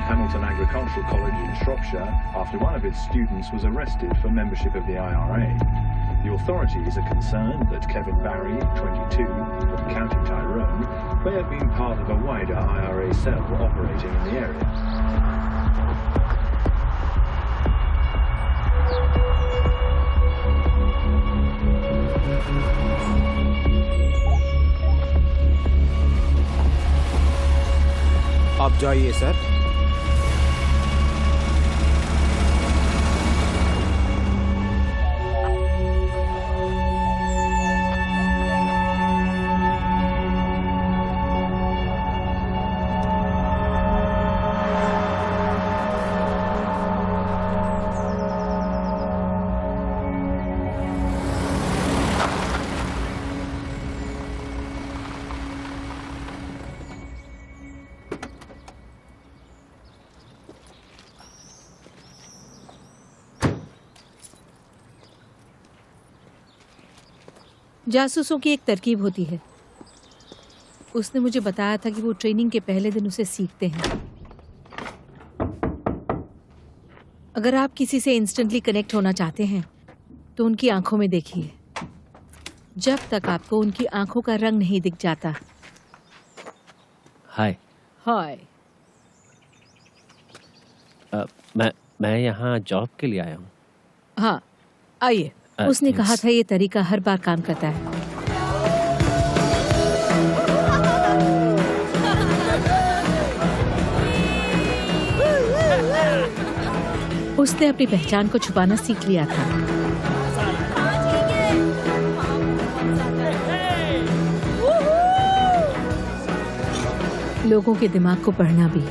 Hamilton Agricultural College in Shropshire after one of its students was arrested for membership of the IRA. The authorities are concerned that Kevin Barry, 22, from County Tyrone, may have been part of a wider IRA cell operating in the area. आप जाइए sir. जासूसों की एक तरकीब होती है। उसने मुझे बताया था कि वो ट्रेनिंग के पहले दिन उसे सीखते हैं। अगर आप किसी से इंस्टेंटली कनेक्ट होना चाहते हैं तो उनकी आंखों में देखिए, जब तक आपको उनकी आंखों का रंग नहीं दिख जाता। हाय। हाय। मैं यहाँ जॉब के लिए आया हूँ। हाँ, आइए। उसने कहा था ये तरीका हर बार काम करता है। उसने अपनी पहचान को छुपाना सीख लिया था। लोगों के दिमाग को पढ़ना भी।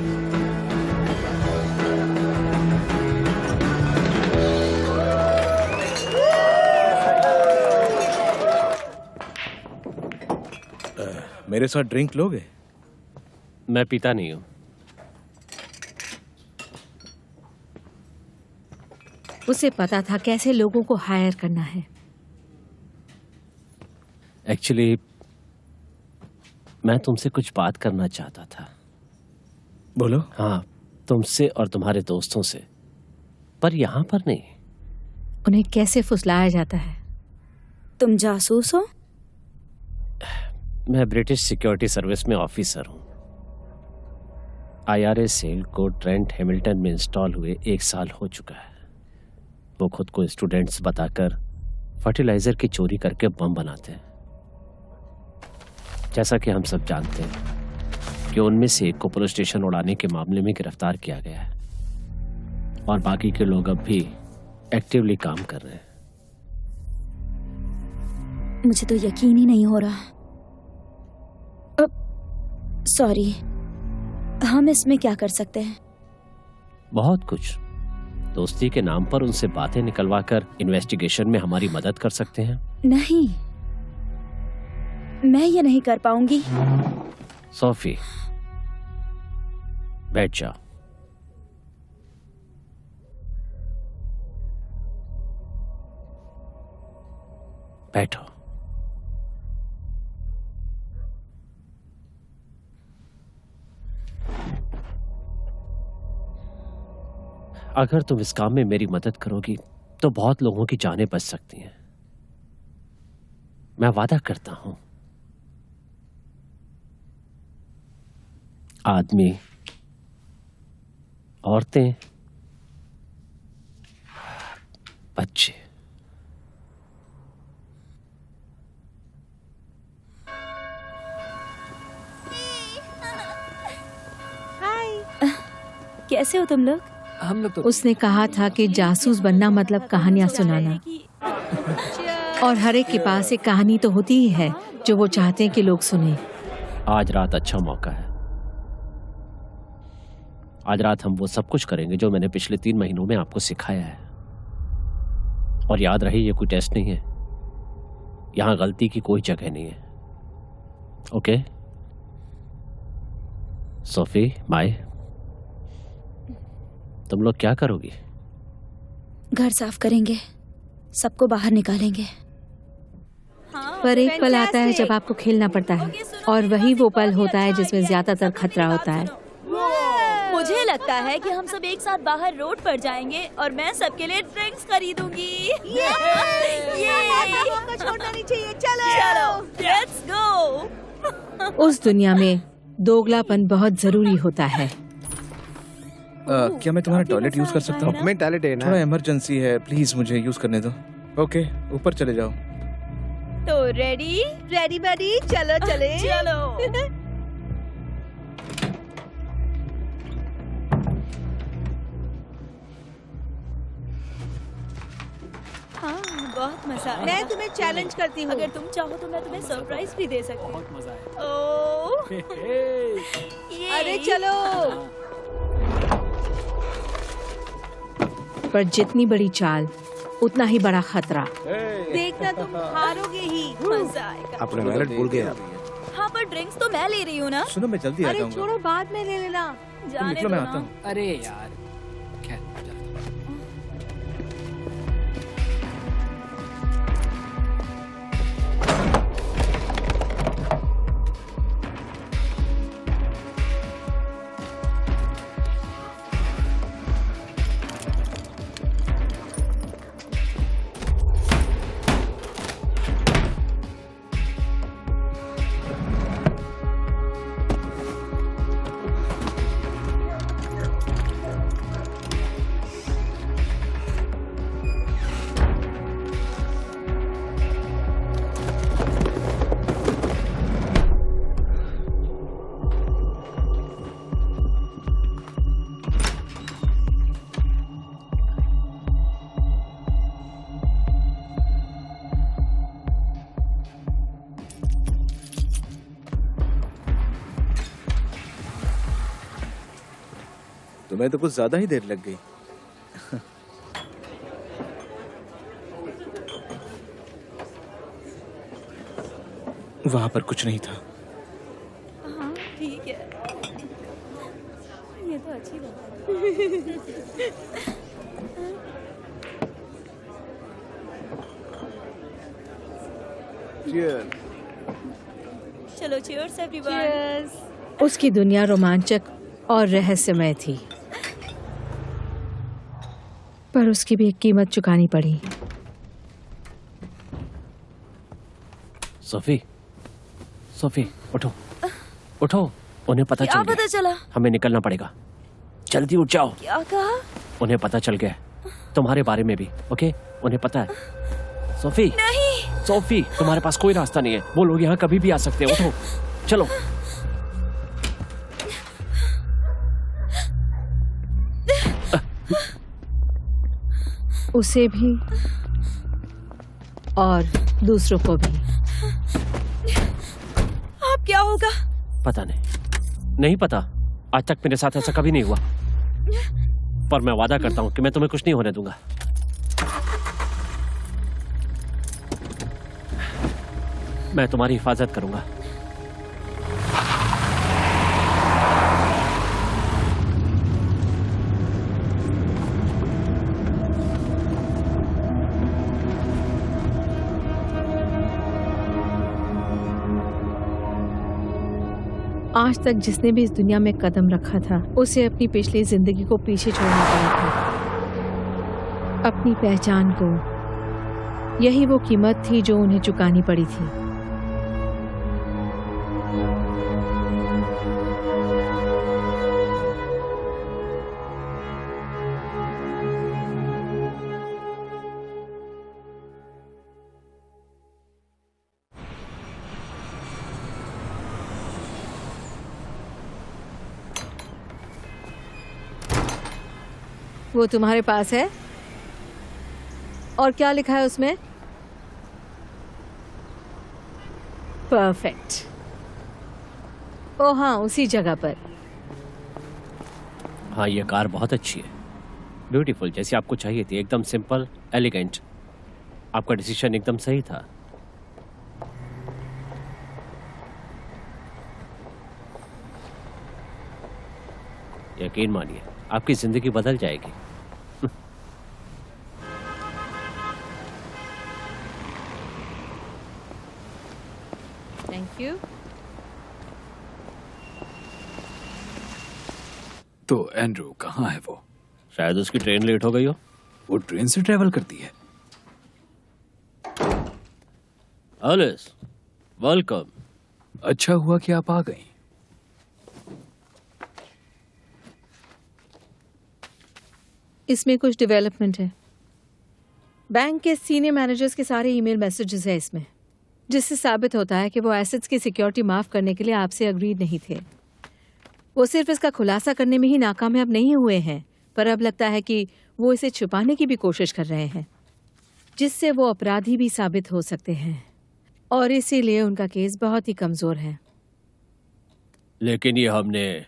मेरे साथ ड्रिंक लोगे? मैं पीता नहीं हूँ। उसे पता था कैसे लोगों को हायर करना है। एक्चुअली मैं तुमसे कुछ बात करना चाहता था। बोलो। हाँ, तुमसे और तुम्हारे दोस्तों से, पर यहाँ पर नहीं। उन्हें कैसे फुसलाया जाता है? तुम जासूस हो? मैं ब्रिटिश सिक्योरिटी सर्विस में ऑफिसर हूँ। IRA सेल को ट्रेंट हैमिल्टन में इंस्टॉल हुए 1 साल हो चुका है। वो खुद को स्टूडेंट्स बताकर फर्टिलाइजर की चोरी करके बम बनाते हैं। जैसा कि हम सब जानते हैं कि उनमें से एक को पुलिस स्टेशन उड़ाने के मामले में गिरफ्तार किया गया है और बाकी के लोग अब भी एक्टिवली काम कर रहे हैं। मुझे तो यकीन ही नहीं हो रहा। सॉरी, हम इसमें क्या कर सकते हैं? बहुत कुछ। दोस्ती के नाम पर उनसे बातें निकलवाकर इन्वेस्टिगेशन में हमारी मदद कर सकते हैं। नहीं, मैं ये नहीं कर पाऊंगी। सोफी, बैठ जाओ। बैठो। अगर तुम इस काम में मेरी मदद करोगी तो बहुत लोगों की जानें बच सकती हैं। मैं वादा करता हूं। आदमी, औरतें, बच्चे, कैसे हो तुम लोग? हम लोग तो उसने कहा था कि जासूस बनना मतलब कहानियां सुनाना, और हर एक के पास एक कहानी तो होती ही है जो वो चाहते हैं कि लोग सुने। आज रात अच्छा मौका है। आज रात हम वो सब कुछ करेंगे जो मैंने पिछले 3 महीनों में आपको सिखाया है। और याद रहे, ये कोई टेस्ट नहीं है। यहां गलती की कोई जगह नहीं है। Okay Sophie, bye. तुम लोग क्या करोगी? घर साफ करेंगे, सबको बाहर निकालेंगे। पर एक पल आता है जब आपको खेलना पड़ता है, और वही वो पल होता है जिसमें ज्यादातर खतरा होता है। मुझे लगता है कि हम सब एक साथ बाहर रोड पर जाएंगे और मैं सबके लिए ड्रिंक्स खरीदूंगी। छोड़ना नहीं चाहिए। चलो चलो लेट्स गो। उस दुनिया में दोगलापन बहुत जरूरी होता है। क्या मैं तुम्हारा टॉयलेट यूज कर सकता हूँ? मैं टॉयलेट है ना। थोड़ा इमरजेंसी है, प्लीज मुझे यूज करने दो। ओके, ऊपर चले जाओ। तो रेडी रेडी बडी, चलो चले। चलो। हाँ, बहुत मजा आया। मैं तुम्हें चैलेंज करती हूँ। अगर तुम चाहो तो मैं तुम्हें सरप्राइज भी दे सकती हूँ। बहुत मजा आया। ओह, ये। अरे चलो। पर जितनी बड़ी चाल उतना ही बड़ा खतरा। देखना तुम हारोगे ही। मजा आएगा। अपने वैलेट भूल गए आप। हाँ, पर ड्रिंक्स तो मैं ले रही हूँ ना। सुनो, मैं जल्दी आ अरे जाऊंगा। छोड़ो, बाद में ले लेना। तुम जाने निकलो, दो मैं ना। आता हूँ। अरे यार, खैर चलो। तुम्हें तो कुछ ज्यादा ही देर लग गई। वहां पर कुछ नहीं था। हाँ, ठीक है। ये तो अच्छी बात है। चलो, cheers everyone। उसकी दुनिया रोमांचक और रहस्यमय थी, पर उसकी भी एक कीमत चुकानी पड़ी। सोफी, सोफी, उठो, उठो। उन्हें पता क्या चल पता गया। चला? हमें निकलना पड़ेगा। जल्दी उठ जाओ। क्या कहा? उन्हें पता चल गया तुम्हारे बारे में भी। ओके, उन्हें पता है। सोफी, नहीं। सोफी, तुम्हारे पास कोई रास्ता नहीं है। वो लोग यहाँ कभी भी आ सकते हैं। उठो, चलो। उसे भी और दूसरों को भी। अब क्या होगा? पता नहीं पता। आज तक मेरे साथ ऐसा कभी नहीं हुआ, पर मैं वादा करता हूँ कि मैं तुम्हें कुछ नहीं होने दूंगा। मैं तुम्हारी हिफाजत करूंगा। आज तक जिसने भी इस दुनिया में कदम रखा था, उसे अपनी पिछली जिंदगी को पीछे छोड़ना पड़ा था, अपनी पहचान को। यही वो कीमत थी जो उन्हें चुकानी पड़ी थी। वो तुम्हारे पास है? और क्या लिखा है उसमें? परफेक्ट। ओ हाँ, उसी जगह पर। हाँ, ये कार बहुत अच्छी है, ब्यूटीफुल, जैसी आपको चाहिए थी। एकदम सिंपल, एलिगेंट। आपका डिसीजन एकदम सही था। यकीन मानिए, आपकी जिंदगी बदल जाएगी। Thank you. तो एंड्रू कहाँ है वो? शायद उसकी ट्रेन लेट हो गई हो। वो ट्रेन से ट्रेवल करती है। Alice, welcome. अच्छा हुआ कि आप आ गई। इसमें कुछ डेवलपमेंट है। बैंक के सीनियर मैनेजर्स के सारे ईमेल मैसेजेस है इसमें, जिससे साबित होता है कि वो एसेट्स की सिक्योरिटी माफ करने के लिए आपसे अग्रीड नहीं थे। वो सिर्फ इसका खुलासा करने में ही नाकामयाब नहीं हुए हैं, पर अब लगता है कि वो इसे छुपाने की भी कोशिश कर रहे हैं, जिससे वो अपराधी भी साबित हो सकते हैं, और इसीलिए उनका केस बहुत ही कमजोर है। लेकिन ये हमने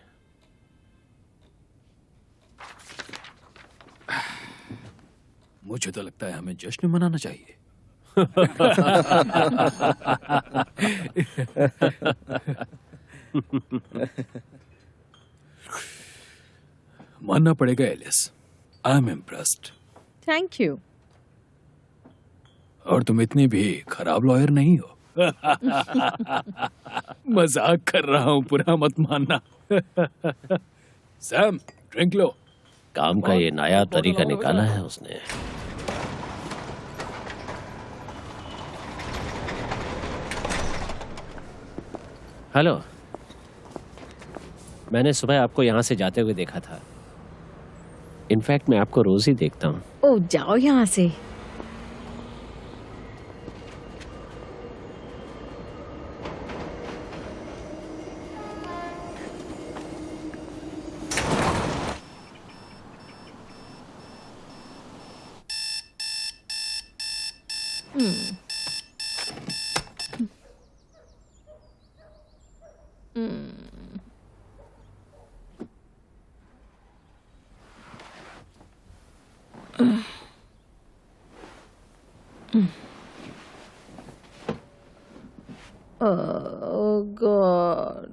मुझे तो लगता है हमें जश्न मनाना चाहिए। मानना पड़ेगा Alice, I am impressed. Thank you. और तुम इतनी भी खराब लॉयर नहीं हो। मजाक कर रहा हूं, बुरा मत मानना। सैम, ड्रिंक लो। काम का ये नया तरीका निकाला है उसने। हेलो, मैंने सुबह आपको यहाँ से जाते हुए देखा था। इनफैक्ट मैं आपको रोज ही देखता हूँ। ओ जाओ यहाँ से। Oh God.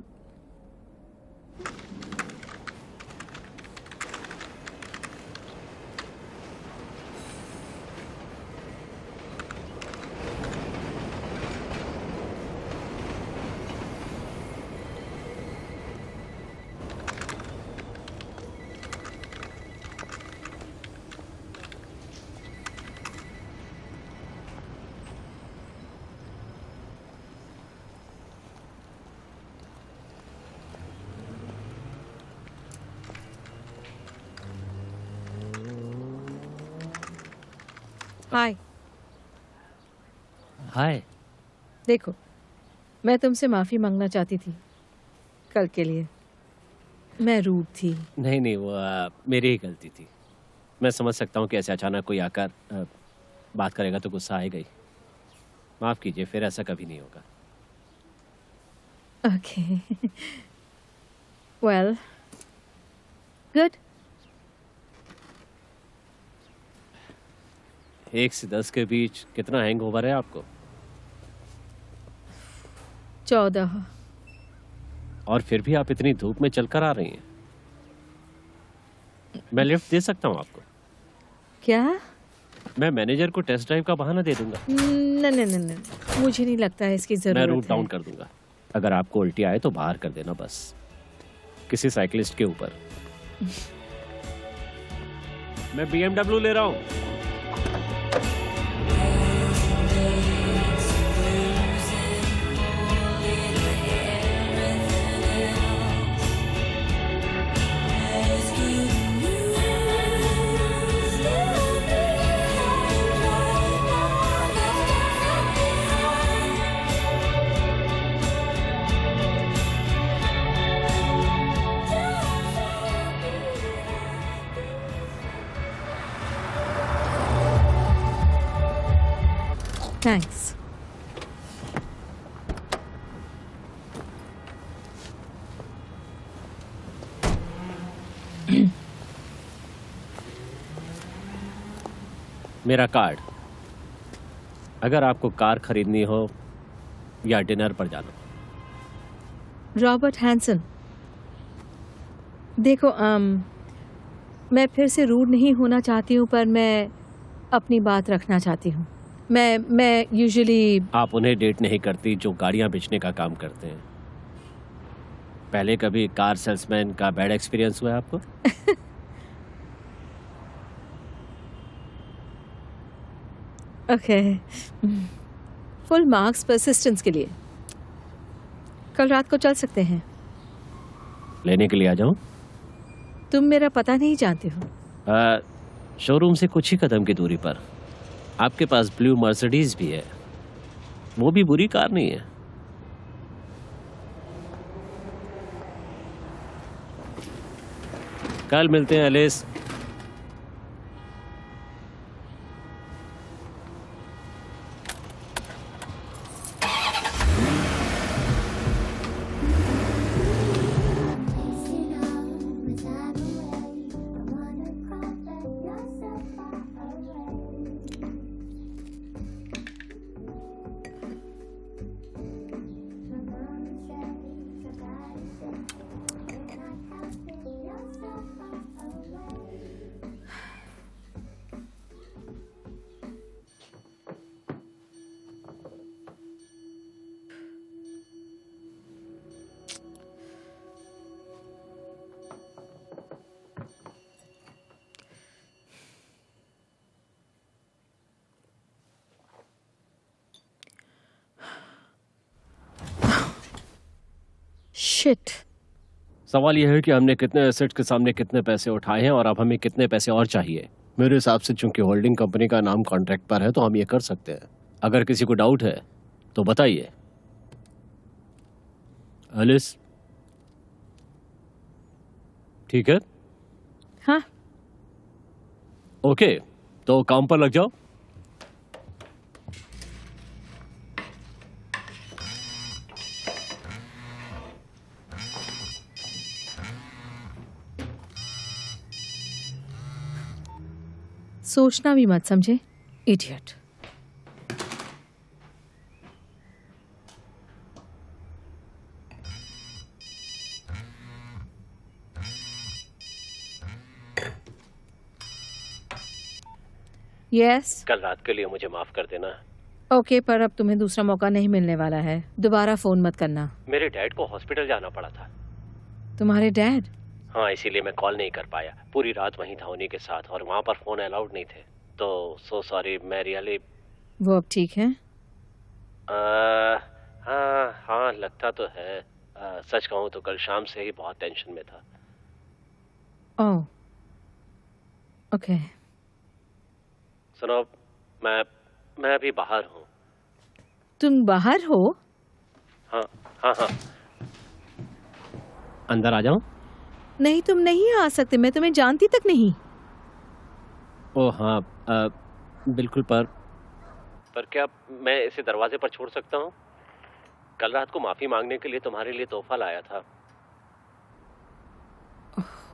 हाय। हाय। देखो, मैं तुमसे माफी मांगना चाहती थी कल के लिए। मैं रूड थी। नहीं नहीं, वो मेरी ही गलती थी। मैं समझ सकता हूँ कि ऐसे अचानक कोई आकर बात करेगा तो गुस्सा आएगा ही। माफ कीजिए, फिर ऐसा कभी नहीं होगा। ओके। Well, good. 1 से 10 के बीच कितना हैंगओवर है आपको? 14। और फिर भी आप इतनी धूप में चलकर आ रही हैं। मैं लिफ्ट दे सकता हूँ आपको। क्या? मैं मैनेजर को टेस्ट ड्राइव का बहाना दे दूंगा। नहीं, मुझे नहीं लगता है इसकी जरूरत है। मैं रूट डाउन कर दूंगा। अगर आपको उल्टी आए तो बाहर कर देना, बस किसी साइकिलिस्ट के ऊपर। मैं BMW ले रहा हूँ। थैंक्स। मेरा कार्ड, अगर आपको कार खरीदनी हो या डिनर पर जाना। रॉबर्ट हैंसन, देखो मैं फिर से रूड नहीं होना चाहती हूँ, पर मैं अपनी बात रखना चाहती हूँ। मैं यूजुअली। आप उन्हें डेट नहीं करती जो गाड़ियां बेचने का काम करते हैं। पहले कभी कार सेल्समैन का बैड एक्सपीरियंस हुआ है आपको? ओके, फुल मार्क्स परसिस्टेंस के लिए। कल रात को चल सकते हैं। लेने के लिए आ जाऊं? तुम मेरा पता नहीं जानते हो। शोरूम से कुछ ही कदम की दूरी पर आपके पास ब्लू मर्सिडीज भी है। वो भी बुरी कार नहीं है। कल मिलते हैं एलिस। शिट। सवाल यह है कि हमने कितने एसेट्स के सामने कितने पैसे उठाए हैं और अब हमें कितने पैसे और चाहिए। मेरे हिसाब से चूंकि होल्डिंग कंपनी का नाम कॉन्ट्रैक्ट पर है तो हम ये कर सकते हैं। अगर किसी को डाउट है तो बताइए। एलिस, ठीक है? हाँ, ओके, तो काम पर लग जाओ। सोचना भी मत, समझे? इडियट। यस। कल रात के लिए मुझे माफ कर देना। ओके, पर अब तुम्हें दूसरा मौका नहीं मिलने वाला है। दोबारा फोन मत करना। मेरे डैड को हॉस्पिटल जाना पड़ा था। तुम्हारे डैड? हाँ, इसीलिए मैं कॉल नहीं कर पाया। पूरी रात वहीं था उन्हीं के साथ और वहाँ पर फोन अलाउड नहीं थे। तो सो सॉरी, मैं रियली। वो अब ठीक है? हाँ, लगता तो है। सच कहूँ तो कल शाम से ही बहुत टेंशन में था। ओह, ओके। सुनो, मैं अभी बाहर हूँ। तुम बाहर हो? हाँ हाँ हाँ, अंदर आ जाऊँ? नहीं, तुम नहीं आ सकते। मैं तुम्हें जानती तक नहीं। ओह हाँ, बिल्कुल। पर क्या मैं इसे दरवाजे पर छोड़ सकता हूँ? कल रात को माफी मांगने के लिए तुम्हारे लिए तोहफा लाया था।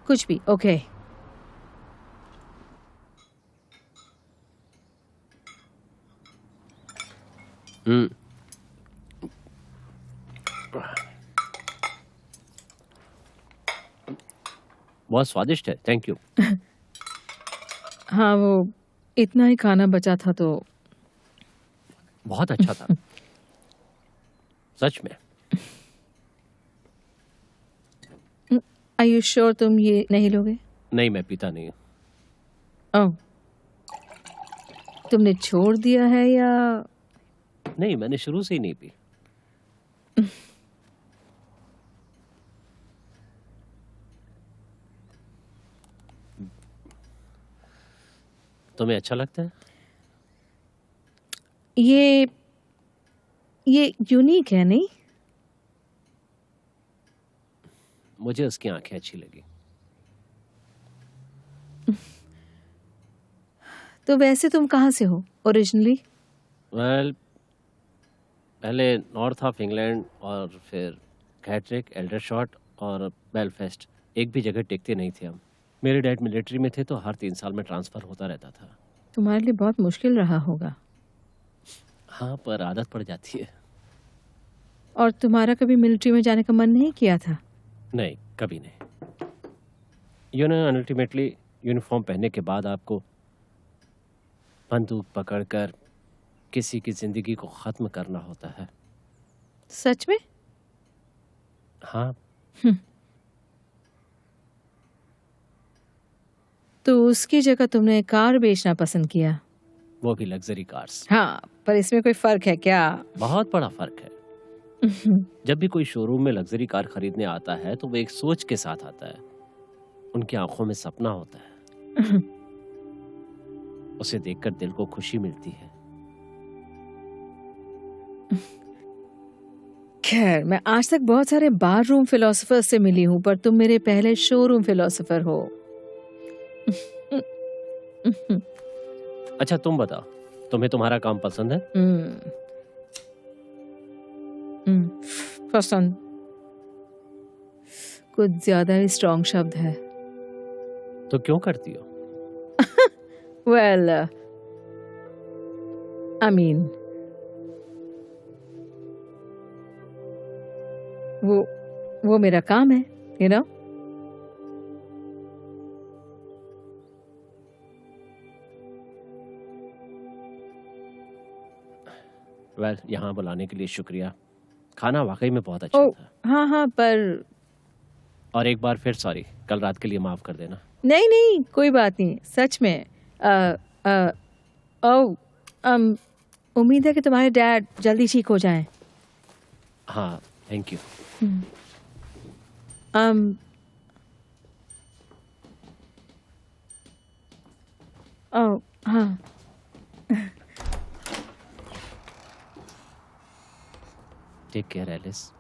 कुछ भी। ओके। बहुत स्वादिष्ट है, थैंक यू। हाँ, वो इतना ही खाना बचा था तो बहुत अच्छा था। सच में। आर यू श्योर तुम ये नहीं लोगे? नहीं, मैं पीता नहीं हूँ। ओह, तुमने छोड़ दिया है या? नहीं, मैंने शुरू से ही नहीं पी। तुम्हें अच्छा लगता है? ये यूनिक है, नहीं? मुझे उसकी आंखें अच्छी लगी। तो वैसे तुम कहाँ से हो ओरिजिनली? वेल, पहले नॉर्थ ऑफ इंग्लैंड और फिर कैट्रिक, एल्डरशॉट और बेलफास्ट। एक भी जगह टिकते नहीं थे हम। मेरे डैड मिलिट्री में थे तो हर 3 साल में ट्रांसफ़र होता रहता था। तुम्हारे लिए बहुत मुश्किल रहा होगा। हाँ, पर आदत पड़ जाती है। और तुम्हारा कभी मिलिट्री में जाने का मन नहीं किया था? नहीं, कभी नहीं। यू नो, अल्टीमेटली यूनिफॉर्म पहनने के बाद आपको बंदूक पकड़कर किसी की जिंदगी को ख़त्म करना होता है। सच में? हाँ, तो उसकी जगह तुमने कार बेचना पसंद किया। वो भी लग्जरी कार्स। हाँ, पर इसमें कोई फर्क है क्या? बहुत बड़ा फर्क है। जब भी कोई शोरूम में लग्जरी कार खरीदने आता है तो वो एक सोच के साथ आता है। उनकी आंखों में सपना होता है। उसे देखकर दिल को खुशी मिलती है। खैर, मैं आज तक बहुत सारे बार रूम फिलोसोफर से मिली हूँ, पर तुम मेरे पहले शोरूम फिलोसोफर हो। अच्छा तुम बताओ, तुम्हें तुम्हारा काम पसंद है? पसंद कुछ ज्यादा ही स्ट्रॉन्ग शब्द है। तो क्यों करती हो? वेल, आई मीन, वो मेरा काम है, यू नो। वेल, यहाँ बुलाने के लिए शुक्रिया। खाना वाकई में बहुत अच्छा था। हाँ, पर और एक बार फिर सॉरी, कल रात के लिए माफ कर देना। नहीं, कोई बात नहीं, सच में। उम्मीद है कि तुम्हारे डैड जल्दी ठीक हो जाएं। हाँ, थैंक यू। हाँ, टेक केयर एलिस।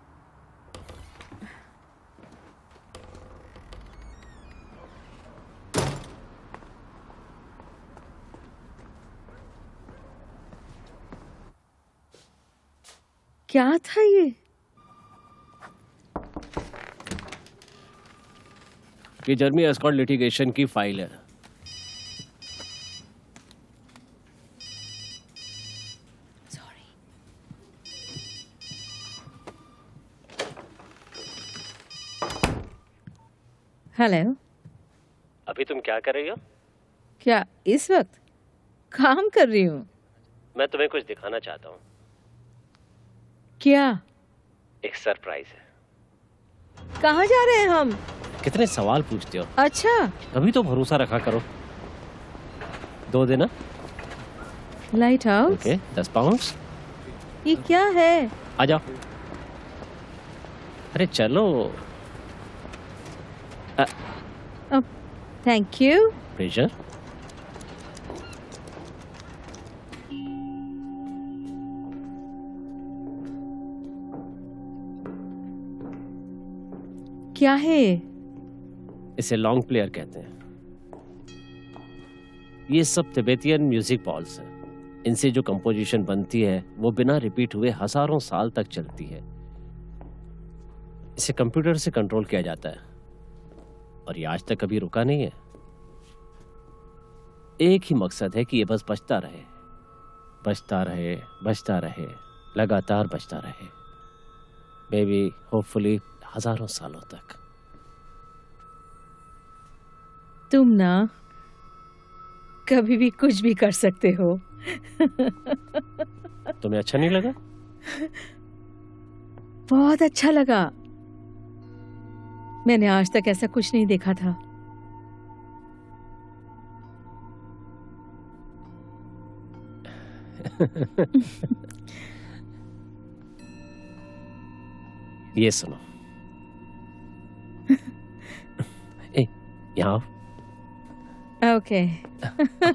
क्या था ये जर्मी एस्कॉर्ट लिटिगेशन की फाइल है। हेलो। अभी तुम क्या कर रही हो? क्या इस वक्त? काम कर रही हूँ। मैं तुम्हें कुछ दिखाना चाहता हूँ। क्या? एक सरप्राइज है। कहाँ जा रहे हैं हम? कितने सवाल पूछते हो। अच्छा, अभी तो भरोसा रखा करो। 2 देना। Light house. Okay, 10 pounds. ये क्या है? आ जाओ। अरे चलो। Thank you. प्लेजर। क्या है? इसे लॉन्ग प्लेयर कहते हैं। ये सब तिब्बतियन म्यूजिक बॉल्स हैं। इनसे जो कंपोजिशन बनती है वो बिना रिपीट हुए हजारों साल तक चलती है। इसे कंप्यूटर से कंट्रोल किया जाता है और ये आज तक कभी रुका नहीं है। एक ही मकसद है कि ये बस बजता रहे, बजता रहे, बजता रहे, लगातार बजता रहे। मे बी होपफुली हजारों सालों तक। तुम ना कभी भी कुछ भी कर सकते हो। तुम्हें अच्छा नहीं लगा? बहुत अच्छा लगा। मैंने आज तक ऐसा कुछ नहीं देखा था। ये सुनो। ए, यहाँ ओके।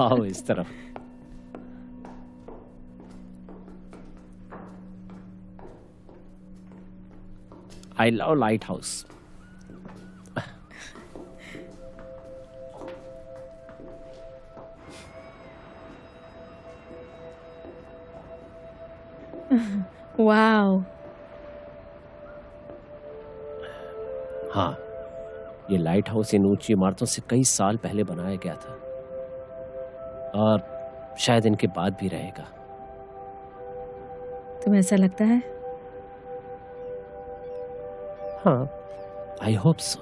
आओ इस तरफ। I love light house. Wow. हाँ, ये लाइट हाउस इन ऊंची इमारतों से कई साल पहले बनाया गया था और शायद इनके बाद भी रहेगा। तुम्हें ऐसा लगता है? हाँ, I hope so.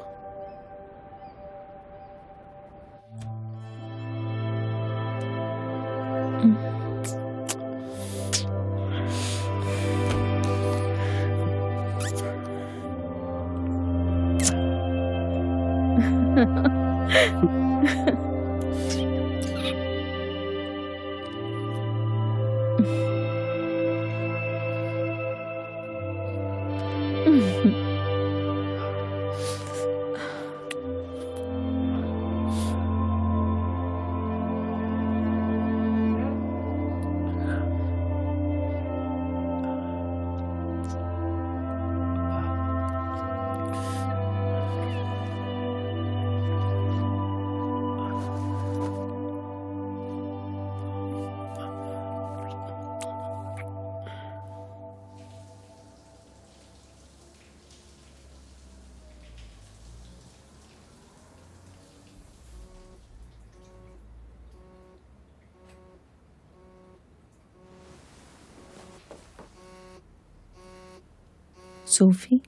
Sophie,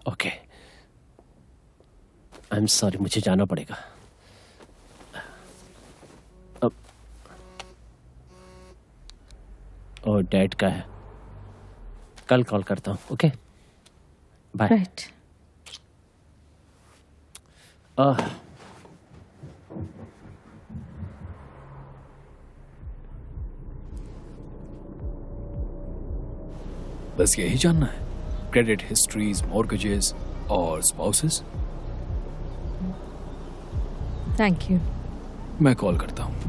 okay, I am sorry, मुझे जाना पड़ेगा। अब और डैड का है, कल कॉल करता हूँ। Okay, bye. राइट। बस यही जानना है? क्रेडिट हिस्ट्रीज, मॉर्गेजेस और स्पाउसेस? Thank you. मैं कॉल करता हूँ।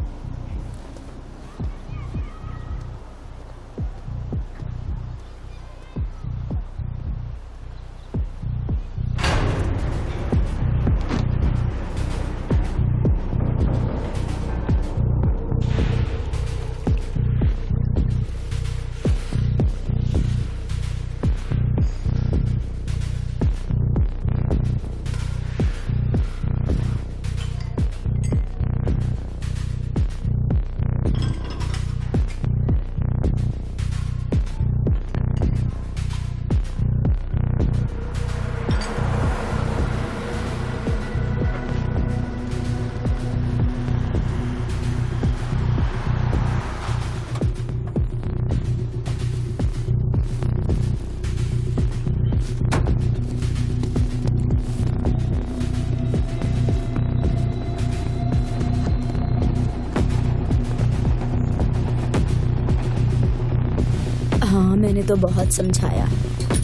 हाँ, मैंने तो बहुत समझाया,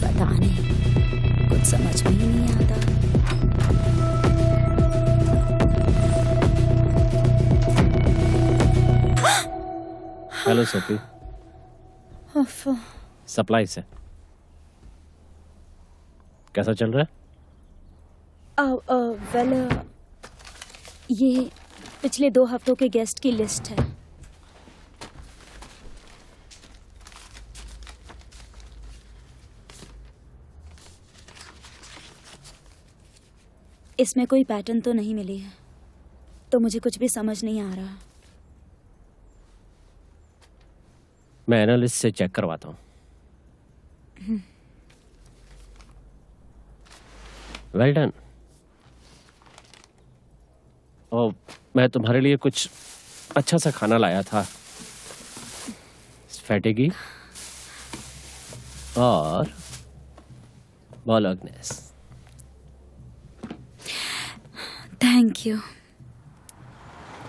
पता नहीं, कुछ समझ में ही नहीं आता। हेलो सोफी, उफ, सप्लाई से कैसा चल रहा है? वेल, ये पिछले 2 हफ्तों के गेस्ट की लिस्ट है। इसमें कोई पैटर्न तो नहीं मिली है, तो मुझे कुछ भी समझ नहीं आ रहा। मैं एनालिस्ट से चेक करवाता हूँ। Well done. और मैं तुम्हारे लिए कुछ अच्छा सा खाना लाया था, स्फेटेगी और बोलोग्नेस। Thank you.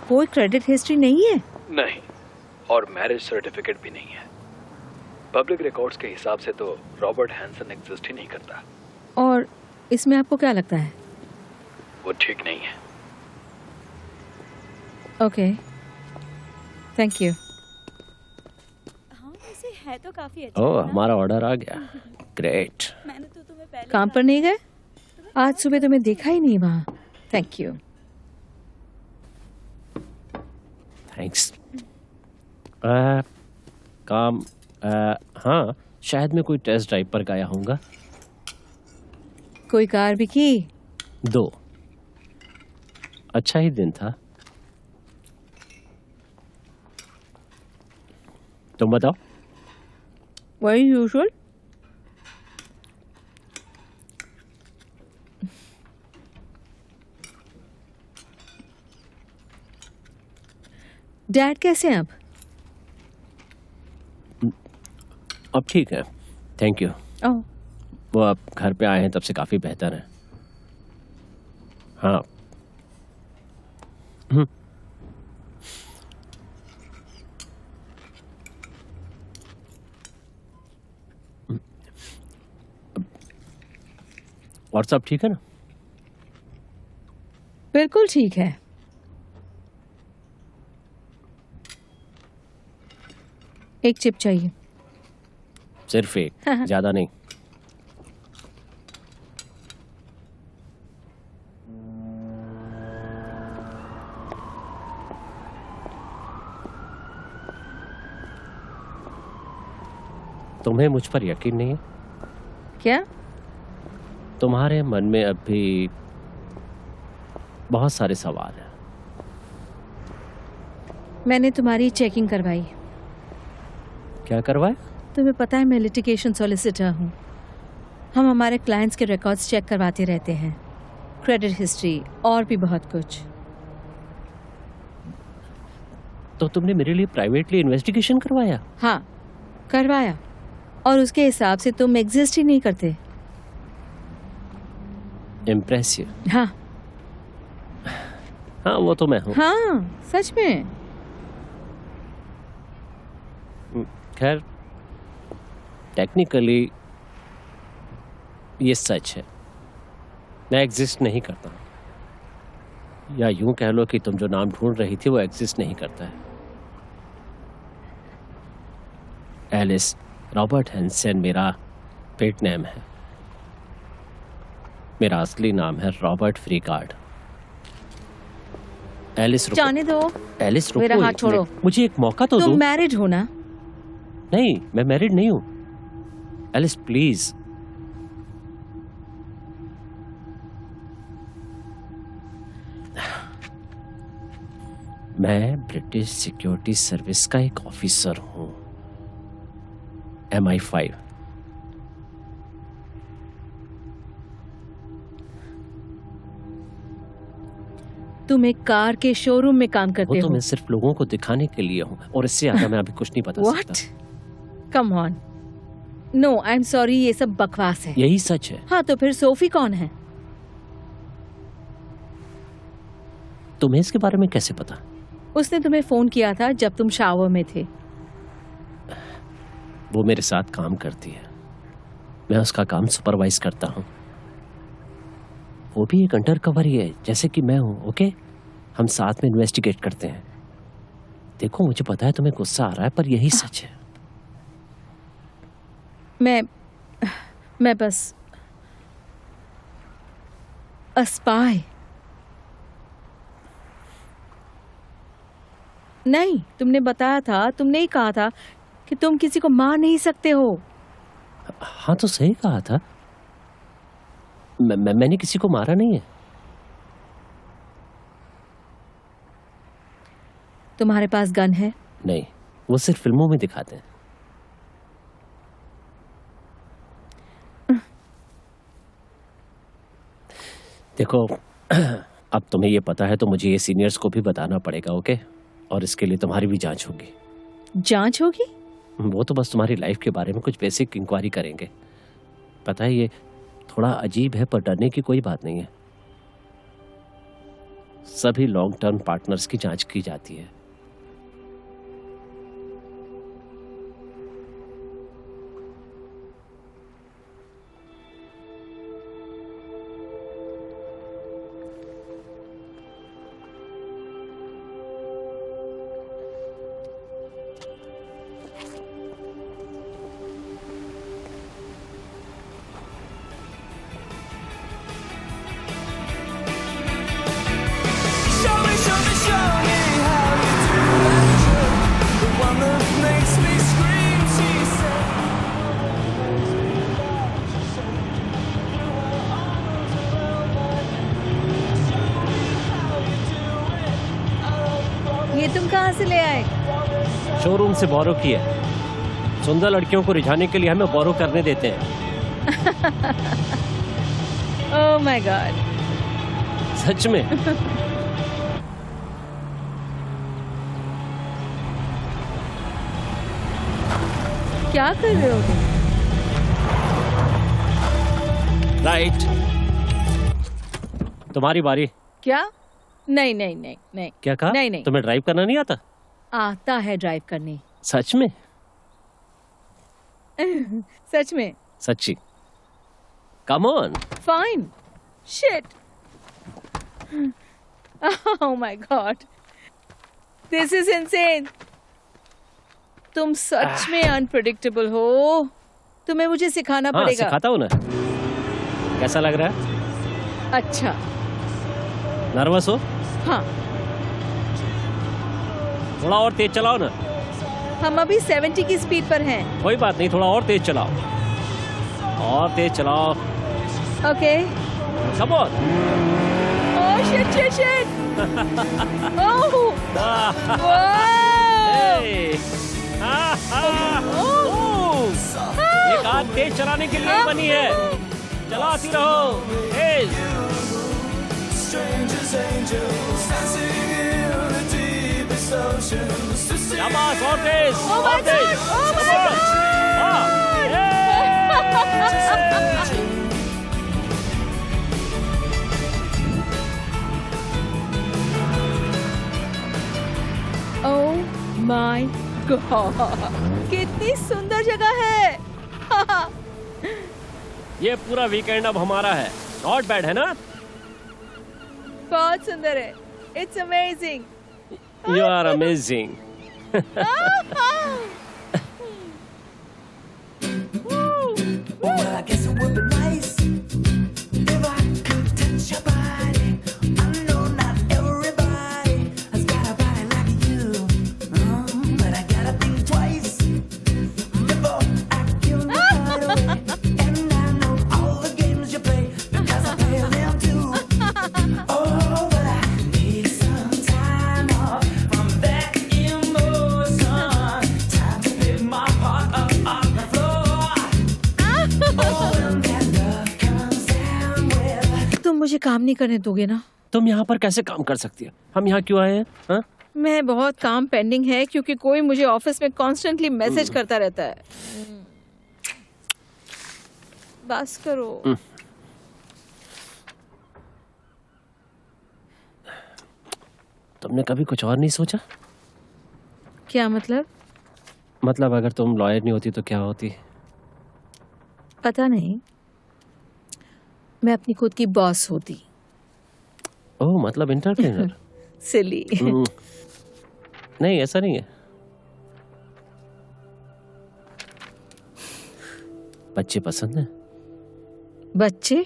कोई क्रेडिट हिस्ट्री नहीं है? नहीं, और मैरिज सर्टिफिकेट भी नहीं है। पब्लिक रिकॉर्ड्स के हिसाब से तो रॉबर्ट हैंसन एग्जिस्ट ही नहीं करता। और इसमें आपको क्या लगता है? वो ठीक नहीं है। Okay, thank you. हाँ, वैसे है तो काफी अच्छा। ओह, है ना? हमारा ऑर्डर आ गया। ग्रेट। मैंने तो तुम्हें पहले काम पर नहीं गए? आज सुबह तुम्हें देखा ही नहीं वहाँ। Thank you. थैंक्स। काम हाँ, शायद मैं कोई टेस्ट ड्राइव पर गया होऊंगा। कोई कार भी की? 2। अच्छा ही दिन था। तुम बताओ। वही यूजुअल। डैड कैसे हैं अब? अब ठीक है, थैंक यू। ओह, वो अब घर पे आए हैं तब से काफ़ी बेहतर है। हाँ। और सब ठीक है ना? बिल्कुल ठीक है। एक चिप चाहिए। सिर्फ एक, ज़्यादा नहीं। तुम्हें मुझ पर यकीन नहीं है? क्या? तुम्हारे मन में अब भी बहुत सारे सवाल हैं। मैंने तुम्हारी चेकिंग करवाई। क्या करवाए? तुम्हें पता है मैं लिटिगेशन सॉलिसिटर हूँ। हम हमारे क्लाइंट्स के रिकॉर्ड्स चेक करवाते रहते हैं, क्रेडिट हिस्ट्री और भी बहुत कुछ। तो तुमने मेरे लिए प्राइवेटली इन्वेस्टिगेशन करवाया? हाँ, करवाया। और उसके हिसाब से तुम एग्जिस्ट ही नहीं करते। इम्प्रेसिव। हाँ हाँ, वो तो मैं हूँ। हाँ, सच में। खैर, टेक्निकली ये सच है, मैं एग्जिस्ट नहीं करता, या यूं कह लो कि तुम जो नाम ढूंढ रही थी वो एग्जिस्ट नहीं करता है। एलिस रॉबर्ट हैंसन मेरा पेट नेम है। मेरा असली नाम है रॉबर्ट फ्रीगार्ड। एलिस रुको। जाने दो। एलिस रुको, मेरा हाथ एक छोड़ो। मिनट। मुझे एक मौका तो दो। तुम मैरिड हो ना? नहीं, मैं मैरिड नहीं हूं। Alice please. मैं ब्रिटिश सिक्योरिटी सर्विस का एक ऑफिसर हूं, MI5। तुम एक कार के शोरूम में काम वो करते तो हो। मैं सिर्फ लोगों को दिखाने के लिए हूं, और इससे ज्यादा मैं अभी कुछ नहीं बता What? सकता। Come on. No, I am sorry, ये सब बकवास है। यही सच है। हाँ, तो फिर सोफी कौन है? तुम्हें इसके बारे में कैसे पता? उसने तुम्हें फोन किया था जब तुम शावर में थे। वो मेरे साथ काम करती है, मैं उसका काम सुपरवाइज करता हूँ। वो भी एक अंडर कवर ही है, जैसे कि मैं हूँ। ओके, हम साथ में इन्वेस्टिगेट करते हैं। देखो, मुझे पता है तुम्हें गुस्सा आ रहा है, पर यही सच है। मैं बस a spy। नहीं, तुमने बताया था, तुमने ही कहा था कि तुम किसी को मार नहीं सकते हो। हाँ, तो सही कहा था। मैंने किसी को मारा नहीं है। तुम्हारे पास गन है? नहीं, वो सिर्फ फिल्मों में दिखाते हैं। देखो, अब तुम्हें ये पता है तो मुझे ये सीनियर्स को भी बताना पड़ेगा। ओके, और इसके लिए तुम्हारी भी जांच होगी। जांच होगी? वो तो बस तुम्हारी लाइफ के बारे में कुछ बेसिक इंक्वायरी करेंगे। पता है, ये थोड़ा अजीब है, पर डरने की कोई बात नहीं है। सभी लॉन्ग टर्म पार्टनर्स की जांच की जाती है। ये तुम कहाँ से ले आए? शोरूम से बोरो की है। सुंदर लड़कियों को रिझाने के लिए हमें बोरो करने देते हैं। Oh my God. सच में। क्या कर रहे हो तुम? राइट, तुम्हारी बारी। क्या? नहीं नहीं नहीं नहीं। क्या कहा? नहीं नहीं, तुम्हें ड्राइव करना नहीं आता? आता है ड्राइव करनी। सच में? सच में। सच्ची? Come on. Fine. Shit. Oh my God, this is insane. तुम सच में अनप्रेडिक्टेबल हो। तुम्हें मुझे सिखाना हाँ, पड़ेगा। सिखाता हूँ ना। कैसा लग रहा है? अच्छा। नर्वस हो? हाँ, थोड़ा और तेज चलाओ ना। हम अभी 70 की स्पीड पर हैं। कोई बात नहीं, थोड़ा और तेज चलाओ। और तेज चलाओ। Okay. Come on. Oh shit shit shit. Oh ये कार तेज चलाने के लिए बनी है। चलाती रहो तेज। शाबाश, और तेज, और तेज। हाँ, ओह माय गॉड, कितनी सुंदर जगह है। ये पूरा वीकेंड अब हमारा है। नॉट बैड है ना? बहुत सुंदर है। It's amazing. You are amazing. Well, I guess it would be nice if I could touch your body. I know not everybody has got a body like you, but I gotta think twice before I give my heart away. And I know all the games you play because I play them too. Oh, but I need some time off from that emotion. Time to pick my heart up off the floor. तुम मुझे काम नहीं करने दोगे ना? तुम यहाँ पर कैसे काम कर सकती है? हम यहाँ क्यों आए हैं? हाँ? मैं बहुत काम पेंडिंग है क्योंकि कोई मुझे ऑफिस में कॉन्स्टेंटली मैसेज करता रहता है। बस करो। तुमने कभी कुछ और नहीं सोचा? क्या मतलब? मतलब अगर तुम लॉयर नहीं होती तो क्या होती? पता नहीं, मैं अपनी खुद की बॉस होती। ओह, मतलब इंटरप्रेनर। सिली। नहीं, ऐसा नहीं है। बच्चे पसंद है? बच्चे?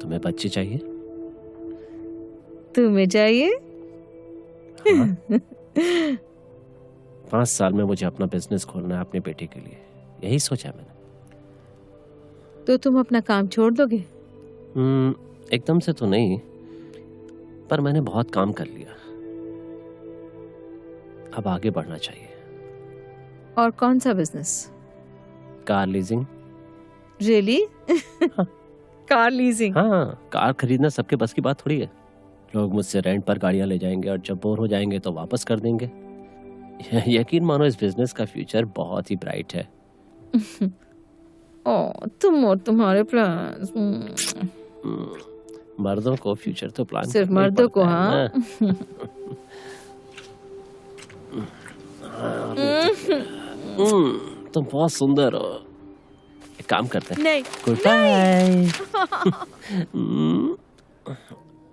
तुम्हें बच्चे चाहिए? तुम्हें चाहिए? हाँ। 5 साल में मुझे अपना बिजनेस खोलना है अपने बेटे के लिए। यही सोचा मैंने। तो तुम अपना काम छोड़ दोगे? एकदम से तो नहीं, पर मैंने बहुत काम कर लिया। अब आगे बढ़ना चाहिए। और कौन सा business? Car leasing. Really? Car leasing? हाँ, कार खरीदना सबके बस की बात थोड़ी है। लोग मुझसे रेंट पर गाड़ियां ले जाएंगे और जब बोर हो जाएंगे तो वापस कर देंगे। यकीन मानो, इस बिजनेस का फ्यूचर बहुत ही ब्राइट है। ओ, तुम और तुम्हारे प्लान्स। मर्दों को फ्यूचर तो प्लान सिर्फ मर्दों को? हाँ। तुम बहुत सुंदर हो। एक काम करते हैं। नहीं। Good bye.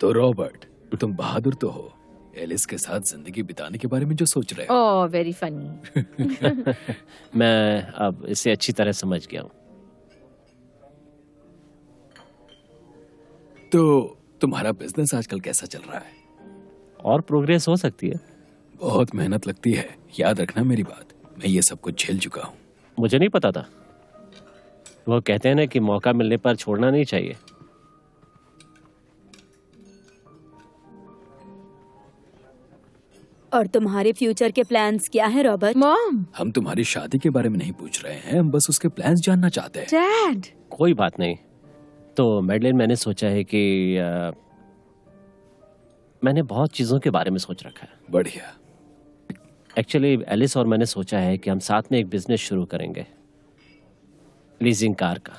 तो रॉबर्ट, तुम बहादुर तो हो। एलिस के साथ जिंदगी बिताने के बारे में जो सोच रहे हो। ओह, वेरी फनी। मैं अब इसे अच्छी तरह समझ गया हूँ। तो तुम्हारा बिजनेस आजकल कैसा चल रहा है? और प्रोग्रेस हो सकती है। बहुत मेहनत लगती है, याद रखना मेरी बात। मैं ये सब कुछ झेल चुका हूँ। मुझे नहीं पता था। वो कहते हैं ना कि मौका मिलने पर छोड़ना नहीं चाहिए। और तुम्हारे फ्यूचर के प्लान्स क्या है रॉबर्ट? मॉम। हम तुम्हारी शादी के बारे में नहीं पूछ रहे हैं, हम बस उसके प्लान्स जानना चाहते हैं। डैड। कोई बात नहीं। तो मैडलिन, मैंने सोचा है कि मैंने बहुत चीजों के बारे में सोच रखा है। बढ़िया। एक्चुअली एलिस और मैंने सोचा है कि हम साथ में एक बिजनेस शुरू करेंगे, लीजिंग कार का।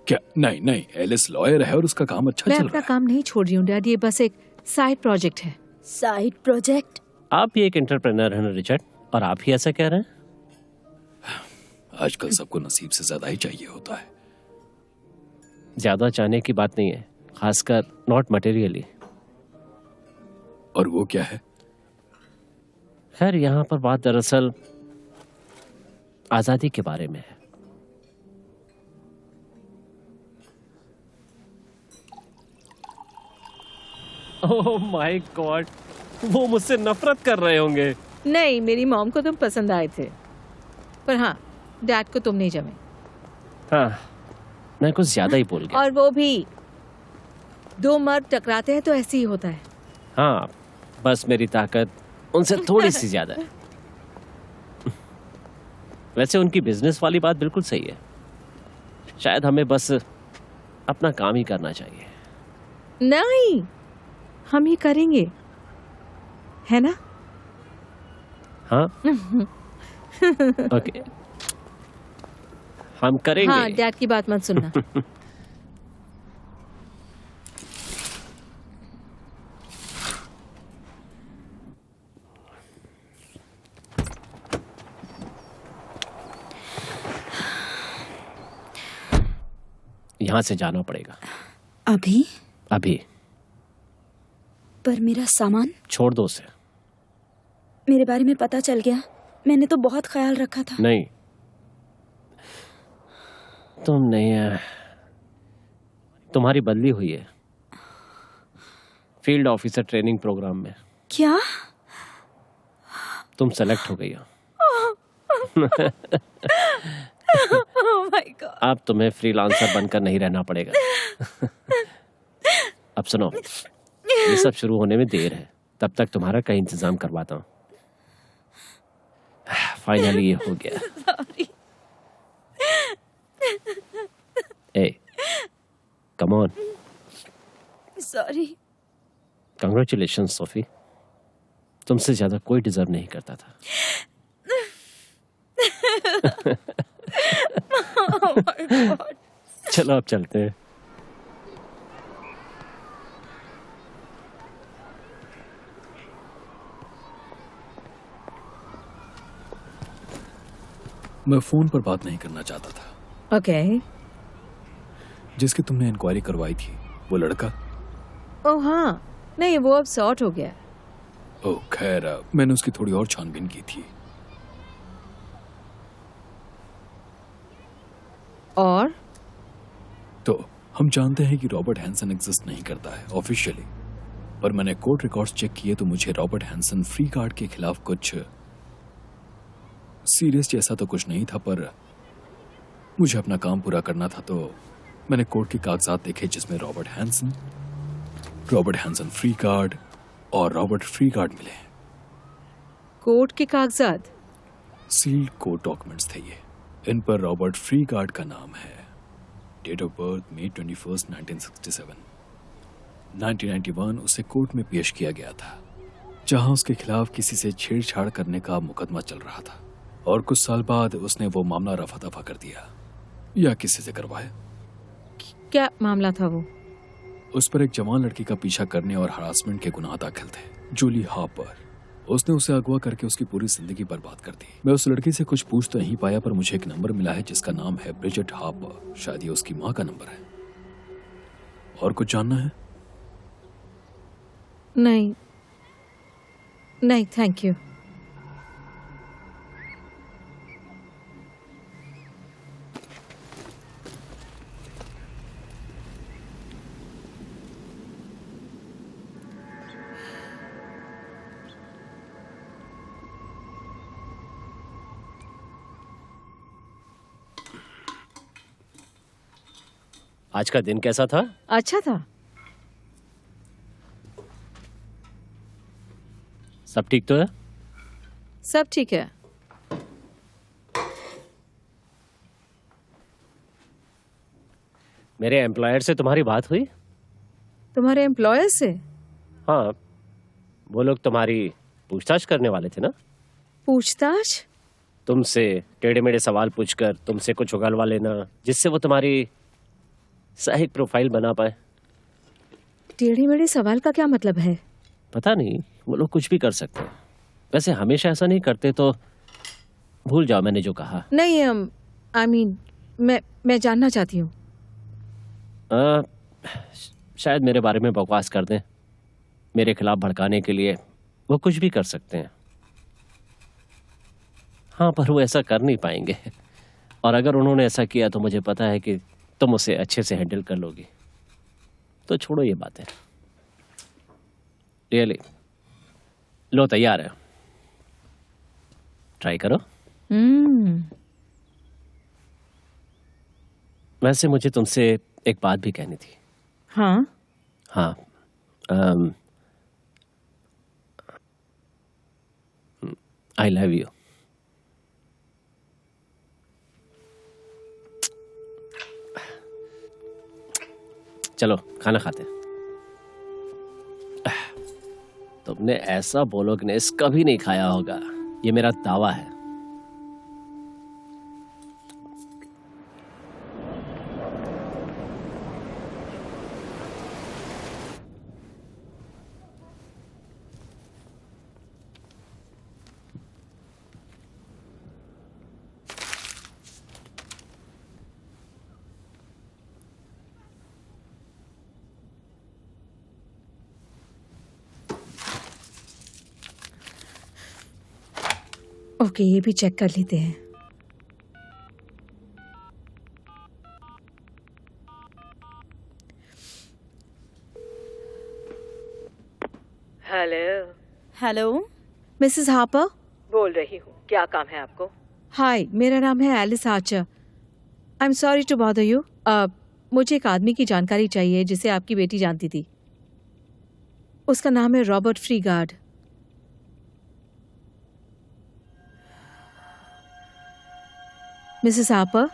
क्या? नहीं नहीं, एलिस लॉयर है और उसका काम अच्छा मैं चल अपना रहा है। काम नहीं छोड़ रही हूँ डैड, ये बस एक साइड प्रोजेक्ट है। Side project? आप भी एक एंटरप्रेन्योर हैं रिचर्ड, और आप ही ऐसा कह रहे हैं? आजकल सबको नसीब से ज्यादा ही चाहिए होता है। ज्यादा चाहने की बात नहीं है, खासकर नॉट मटेरियली। और वो क्या है? खैर, यहाँ पर बात दरअसल आजादी के बारे में है। ओह माय गॉड, वो मुझसे नफरत कर रहे होंगे। नहीं, मेरी मॉम को तुम पसंद आए थे, पर हाँ, डैड को तुम नहीं जमे। हाँ, मैं कुछ ज्यादा ही बोल गया। और वो भी, दो मर्द टकराते हैं तो ऐसे ही होता है। हाँ, बस मेरी ताकत उनसे थोड़ी सी ज्यादा है। वैसे उनकी बिजनेस वाली बात बिल्कुल सही है। शायद हमें बस अपना काम ही करना चाहिए। नहीं, हम ही करेंगे, है ना? हाँ ओके, हम करेंगे। हाँ, डैड की बात मत सुनना। यहाँ से जाना पड़ेगा अभी? अभी। पर मेरा सामान? छोड़ दो उसे। मेरे बारे में पता चल गया? मैंने तो बहुत ख्याल रखा था। नहीं, तुम नहीं है, तुम्हारी बदली हुई है फील्ड ऑफिसर ट्रेनिंग प्रोग्राम में। क्या? तुम सेलेक्ट हो गई हो। Oh my God. अब तुम्हें फ्रीलांसर बनकर नहीं रहना पड़ेगा। अब सुनो, ये सब शुरू होने में देर है, तब तक तुम्हारा कहीं इंतजाम करवाता हूँ। फाइनली ये हो गया। ए, come on. Sorry. Congratulations Sophie, तुमसे ज्यादा कोई डिजर्व नहीं करता था। Oh my God. चलो अब चलते हैं। मैं फोन पर बात नहीं करना चाहता था। ओके। जिसकी तुमने इंक्वायरी करवाई थी, वो लड़का? ओह हाँ, नहीं, वो अब सॉर्ट हो गया। ओह खैर, मैंने उसकी थोड़ी और छानबीन की थी। और तो हम जानते हैं कि रॉबर्ट हैंसन एग्जिस्ट नहीं करता है ऑफिशियली, पर मैंने कोर्ट रिकॉर्ड्स चेक किए तो मुझे रॉबर्ट हैंसन फ्री कार्ड के खिलाफ कुछ सीरियस जैसा तो कुछ नहीं था, पर मुझे अपना काम पूरा करना था, तो मैंने कोर्ट के कागजात देखे जिसमें रॉबर्ट हैंसन फ्री कार्ड और रॉबर्ट फ्री कार्ड मिले। कोर्ट के कागजात? सील्ड कोर्ट डॉक्यूमेंट्स थे ये। इन पर रॉबर्ट फ्री कार्ड का नाम है, डेट ऑफ बर्थ May 21, 1967। 1991 उसे कोर्ट में पेश किया गया था, जहां उसके खिलाफ किसी से छेड़छाड़ करने का मुकदमा चल रहा था, और कुछ साल बाद उसने वो मामला रफा दफा कर दिया, या किसी से करवाया। क्या मामला था वो? उस पर एक जवान लड़की का पीछा करने और हरासमेंट के गुनाह दाखिल थे, जूली हार्पर। उसने उसे अगवा करके उसकी पूरी जिंदगी बर्बाद कर दी। मैं उस लड़की से कुछ पूछ तो नहीं पाया, पर मुझे एक नंबर मिला है जिसका नाम है ब्रिजेट हार्पर। शायद ये उसकी माँ का नंबर है। और कुछ जानना है? नहीं नहीं, थैंक यू। आज का दिन कैसा था? अच्छा था। सब ठीक तो है? सब ठीक है। मेरे एम्प्लॉयर से तुम्हारी बात हुई? तुम्हारे एम्प्लॉयर से? हाँ, वो लोग तुम्हारी पूछताछ करने वाले थे ना? पूछताछ? तुमसे टेढ़े मेढ़े सवाल पूछकर तुमसे कुछ उगलवा लेना, जिससे वो तुम्हारी सही प्रोफाइल बना पाए। टेढ़े मेढ़े सवाल का क्या मतलब है? पता नहीं, वो लोग कुछ भी कर सकते हैं। वैसे हमेशा ऐसा नहीं करते, तो भूल जाओ मैंने जो कहा। नहीं, आई मीन मैं जानना चाहती हूँ। शायद मेरे बारे में बकवास कर दें, मेरे खिलाफ भड़काने के लिए वो कुछ भी कर सकते हैं। हाँ, पर वो ऐसा कर नहीं पाएंगे, और अगर उन्होंने ऐसा किया तो मुझे पता है कि तुम उसे अच्छे से हैंडल कर लोगी। तो छोड़ो ये बातें। रियली, लो तैयार है, ट्राई करो। वैसे मुझे तुमसे एक बात भी कहनी थी। हाँ? हाँ, आई लव यू। चलो खाना खाते हैं। तुमने ऐसा बोलोगनेस कभी नहीं खाया होगा, ये मेरा दावा है। ओके, ये भी चेक कर लेते हैं। हेलो। हेलो, मिसेस हार्पर बोल रही हूँ, क्या काम है आपको? हाय, मेरा नाम है Alice Archer. I am sorry to bother you. मुझे एक आदमी की जानकारी चाहिए जिसे आपकी बेटी जानती थी। उसका नाम है रॉबर्ट फ्रीगार्ड। मिसेस हार्पर,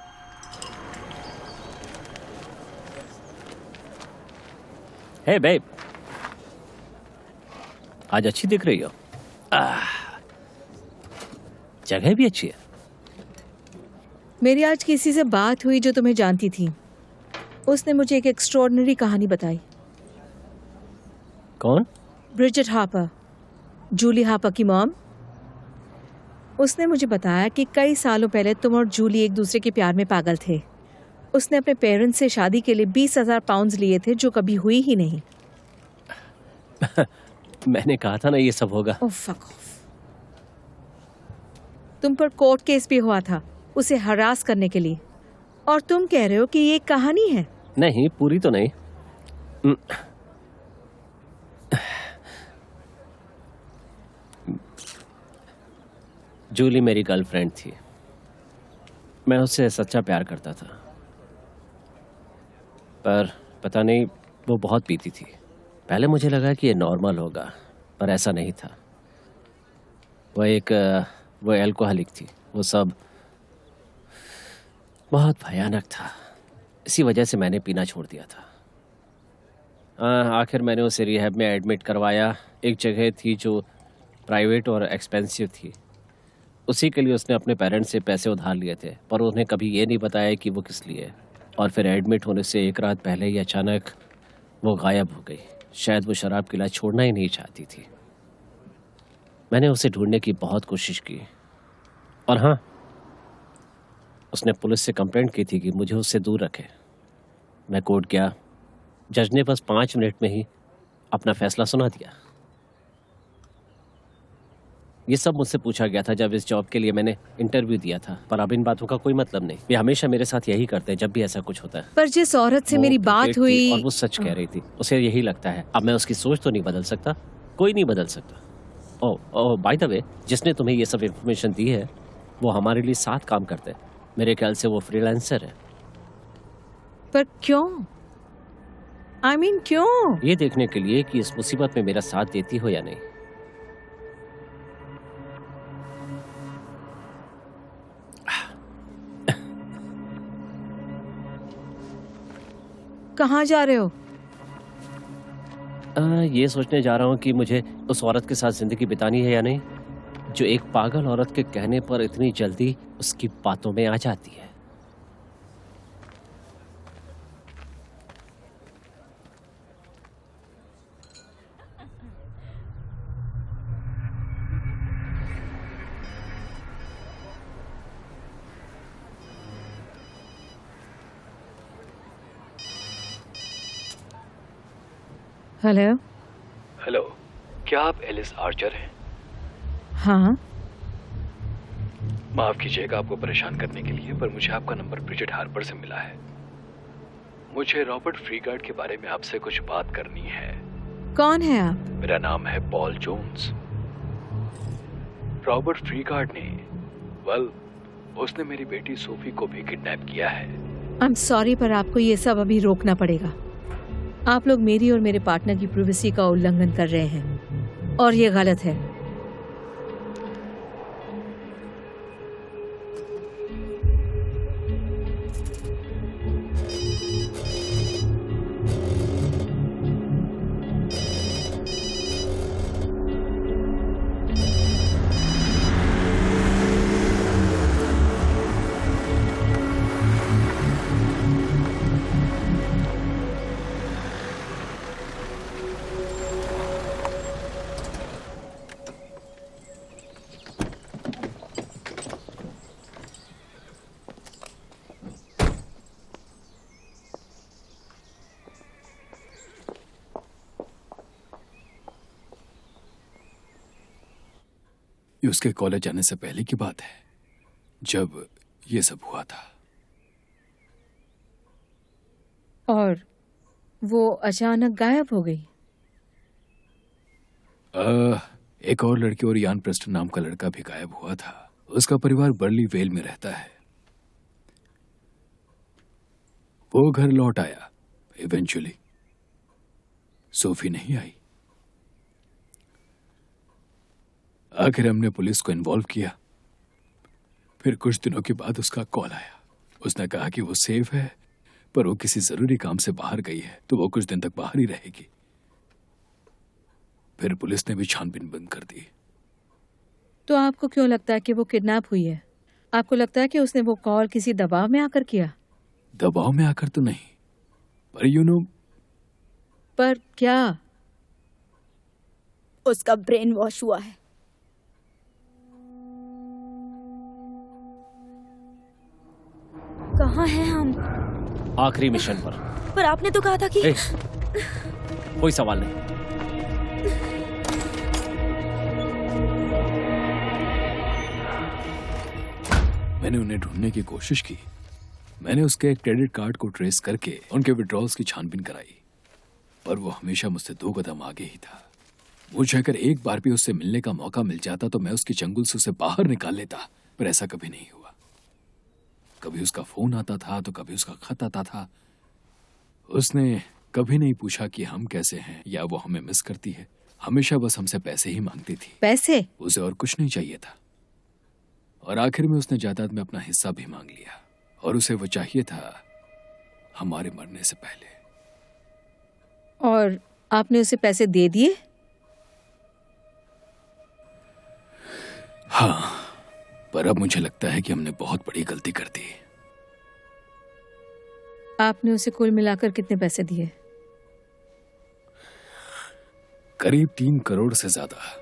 हे बेब, आज अच्छी दिख रही हो। जगह भी अच्छी है। मेरी आज किसी से बात हुई जो तुम्हें जानती थी। उसने मुझे एक एक्स्ट्रॉर्डिनरी कहानी बताई। कौन? ब्रिजेट हार्पर, जूली हार्पर की मॉम। उसने मुझे बताया कि कई सालों पहले तुम और जूली एक दूसरे के प्यार में पागल थे। उसने अपने पेरेंट्स से शादी के लिए 20,000 पाउंड लिए थे, जो कभी हुई ही नहीं। मैंने कहा था ना ये सब होगा। Oh fuck off. तुम पर कोर्ट केस भी हुआ था उसे हरास करने के लिए, और तुम कह रहे हो कि ये एक कहानी है। नहीं, पूरी तो नहीं। जूली मेरी गर्लफ्रेंड थी। मैं उससे सच्चा प्यार करता था, पर पता नहीं वो बहुत पीती थी। पहले मुझे लगा कि ये नॉर्मल होगा, पर ऐसा नहीं था। वो एल्कोहलिक थी। वो सब बहुत भयानक था। इसी वजह से मैंने पीना छोड़ दिया था। आखिर मैंने उसे रिहैब में एडमिट करवाया। एक जगह थी जो प्राइवेट और एक्सपेंसिव थी। उसी के लिए उसने अपने पेरेंट्स से पैसे उधार लिए थे, पर उन्हें कभी ये नहीं बताया कि वो किस लिए। और फिर एडमिट होने से एक रात पहले ही अचानक वो गायब हो गई। शायद वो शराब की लत छोड़ना ही नहीं चाहती थी। मैंने उसे ढूंढने की बहुत कोशिश की, और हाँ, उसने पुलिस से कंप्लेंट की थी कि मुझे उससे दूर रखे। मैं कोर्ट गया। जज ने बस 5 मिनट में ही अपना फैसला सुना दिया। ये सब मुझसे पूछा गया था जब इस जॉब के लिए मैंने इंटरव्यू दिया था, पर अब इन बातों का कोई मतलब नहीं। ये हमेशा मेरे साथ यही करते हैं जब भी ऐसा कुछ होता है। पर जिस औरत से वो मेरी बात क्रिकेट थी हुई, और वो सच कह रही थी। उसे यही लगता है। अब मैं उसकी सोच तो नहीं बदल सकता, कोई नहीं बदल सकता। ओह बाय द वे, जिसने तुम्हें ये सब इंफॉर्मेशन दी है वो हमारे लिए साथ काम करते हैं। मेरे ख्याल से वो फ्रीलांसर है। पर क्यों? आई मीन क्यों? ये देखने के लिए कि इस मुसीबत में मेरा साथ देती हो या नहीं। कहाँ जा रहे हो? ये सोचने जा रहा हूँ कि मुझे उस औरत के साथ जिंदगी बितानी है या नहीं, जो एक पागल औरत के कहने पर इतनी जल्दी उसकी बातों में आ जाती है। हेलो। हेलो, क्या आप एलिस आर्चर हैं? हाँ। माफ कीजिएगा आपको परेशान करने के लिए, पर मुझे आपका नंबर ब्रिजेट हार्पर से मिला है। मुझे रॉबर्ट फ्रीगार्ड के बारे में आपसे कुछ बात करनी है। कौन है आप? मेरा नाम है पॉल जोन्स। रॉबर्ट फ्रीगार्ड ने, उसने मेरी बेटी सोफी को भी किडनैप किया है। आई एम सॉरी, पर आपको ये सब अभी रोकना पड़ेगा। आप लोग मेरी और मेरे पार्टनर की प्राइवेसी का उल्लंघन कर रहे हैं और ये गलत है। ये उसके कॉलेज जाने से पहले की बात है, जब ये सब हुआ था। और वो अचानक गायब हो गई। एक और लड़की और यान प्रेस्टन नाम का लड़का भी गायब हुआ था। उसका परिवार बर्ली वेल में रहता है। वो घर लौट आया इवेंचुअली। सोफी नहीं आई। आखिर हमने पुलिस को इन्वॉल्व किया। फिर कुछ दिनों के बाद उसका कॉल आया। उसने कहा कि वो सेफ है, पर वो किसी जरूरी काम से बाहर गई है, तो वो कुछ दिन तक बाहर ही रहेगी। फिर पुलिस ने भी छानबीन बंद कर दी। तो आपको क्यों लगता है कि वो किडनैप हुई है? आपको लगता है कि उसने वो कॉल किसी दबाव में आकर किया? दबाव में आकर तो नहीं, पर यू नो। पर क्या? उसका ब्रेन वॉश हुआ है। कहाँ हैं हम? आखिरी मिशन पर। पर आपने तो कहा था कि कोई सवाल नहीं। मैंने उन्हें ढूंढने की कोशिश की। मैंने उसके क्रेडिट कार्ड को ट्रेस करके उनके विड्रॉल्स की छानबीन कराई, पर वो हमेशा मुझसे 2 कदम आगे ही था। मुझे अगर एक बार भी उससे मिलने का मौका मिल जाता तो मैं उसकी चंगुल से उसे बाहर निकाल लेता, पर ऐसा कभी नहीं हुआ। कभी उसका फोन आता था तो कभी उसका खत आता था। उसने कभी नहीं पूछा कि हम कैसे हैं या वो हमें मिस करती है। हमेशा बस हमसे पैसे ही मांगती थी। पैसे? उसे और कुछ नहीं चाहिए था। और आखिर में उसने जायदाद में अपना हिस्सा भी मांग लिया, और उसे वो चाहिए था हमारे मरने से पहले। और आपने उसे पैसे दे दिए? हाँ, पर अब मुझे लगता है कि हमने बहुत बड़ी गलती कर दी। आपने उसे कुल मिलाकर कितने पैसे दिए? करीब 3 करोड़ से ज्यादा।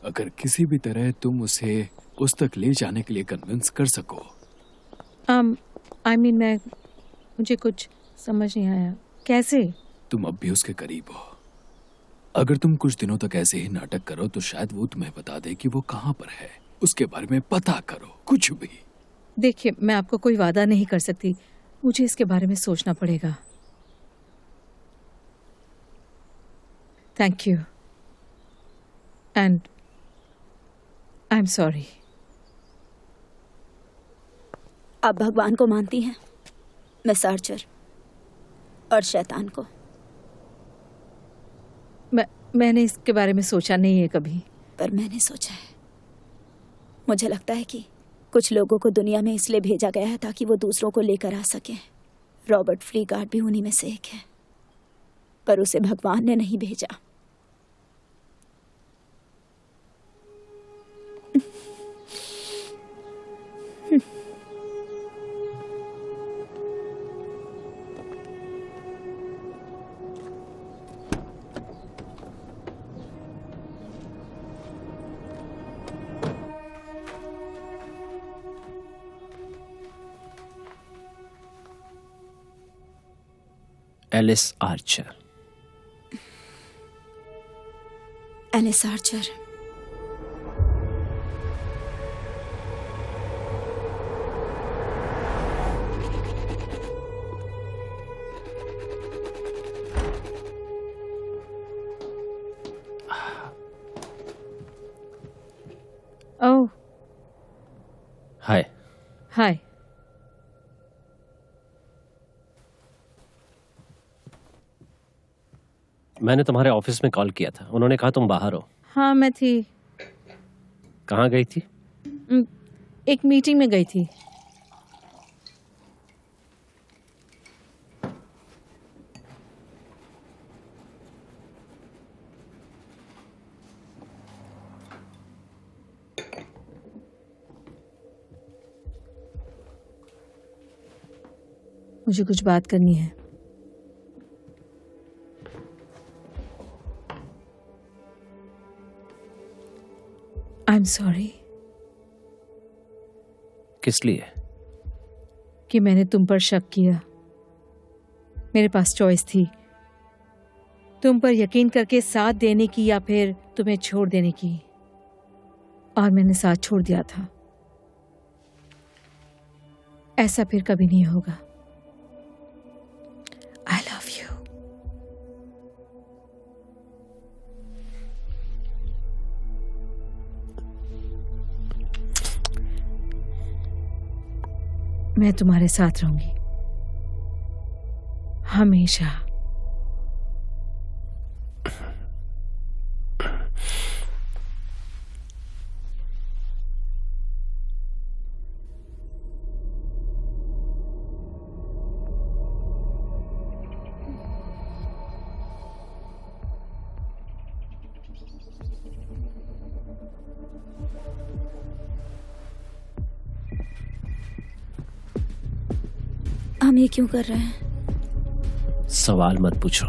अगर किसी भी तरह तुम उसे उस तक ले जाने के लिए कन्विंस कर सको। मुझे कुछ समझ नहीं आया। कैसे? तुम अब भी उसके करीब हो। अगर तुम कुछ दिनों तक ऐसे ही नाटक करो तो शायद वो तुम्हें बता दे कि वो कहाँ पर है। उसके बारे में पता करो, कुछ भी। देखिए, मैं आपको कोई वादा नहीं कर सकती, मुझे इसके बारे में सोचना पड़ेगा। Thank you and I am sorry. आप भगवान को मानती हैं, मिस आर्चर, और शैतान को? मैंने इसके बारे में सोचा नहीं है कभी। पर मैंने सोचा है। मुझे लगता है कि कुछ लोगों को दुनिया में इसलिए भेजा गया है ताकि वो दूसरों को लेकर आ सकें। रॉबर्ट फ्रीगार्ड भी उन्हीं में से एक है, पर उसे भगवान ने नहीं भेजा। Alice Archer. Alice Archer. Oh, hi. Hi. मैंने तुम्हारे ऑफिस में कॉल किया था, उन्होंने कहा तुम बाहर हो। हाँ, मैं थी। कहाँ गई थी? एक मीटिंग में गई थी। मुझे कुछ बात करनी है। आई एम सॉरी। किस लिए? कि मैंने तुम पर शक किया। मेरे पास चॉइस थी, तुम पर यकीन करके साथ देने की या फिर तुम्हें छोड़ देने की, और मैंने साथ छोड़ दिया था। ऐसा फिर कभी नहीं होगा। I love you. मैं तुम्हारे साथ रहूंगी हमेशा। हम ये क्यों कर रहे हैं? सवाल मत पूछो।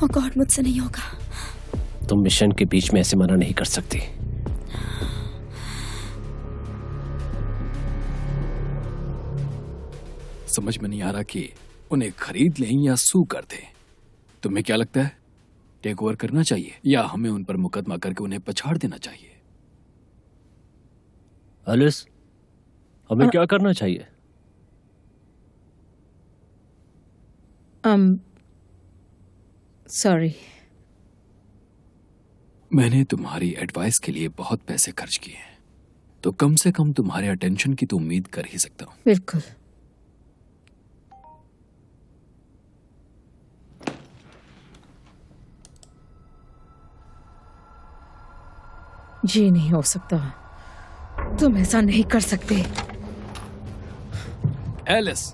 ओ गॉड, मुझसे नहीं होगा। तुम मिशन के बीच में ऐसे मना नहीं कर सकती। समझ में नहीं आ रहा कि उन्हें खरीद लें या सू कर दें। तुम्हें क्या लगता है, टेक ओवर करना चाहिए या हमें उन पर मुकदमा करके उन्हें पछाड़ देना चाहिए? एलिस, हमें क्या करना चाहिए? सॉरी। मैंने तुम्हारी एडवाइस के लिए बहुत पैसे खर्च किए हैं, तो कम से कम तुम्हारे अटेंशन की तो उम्मीद कर ही सकता हूँ। बिल्कुल। ये नहीं हो सकता, तुम ऐसा नहीं कर सकते। Alice,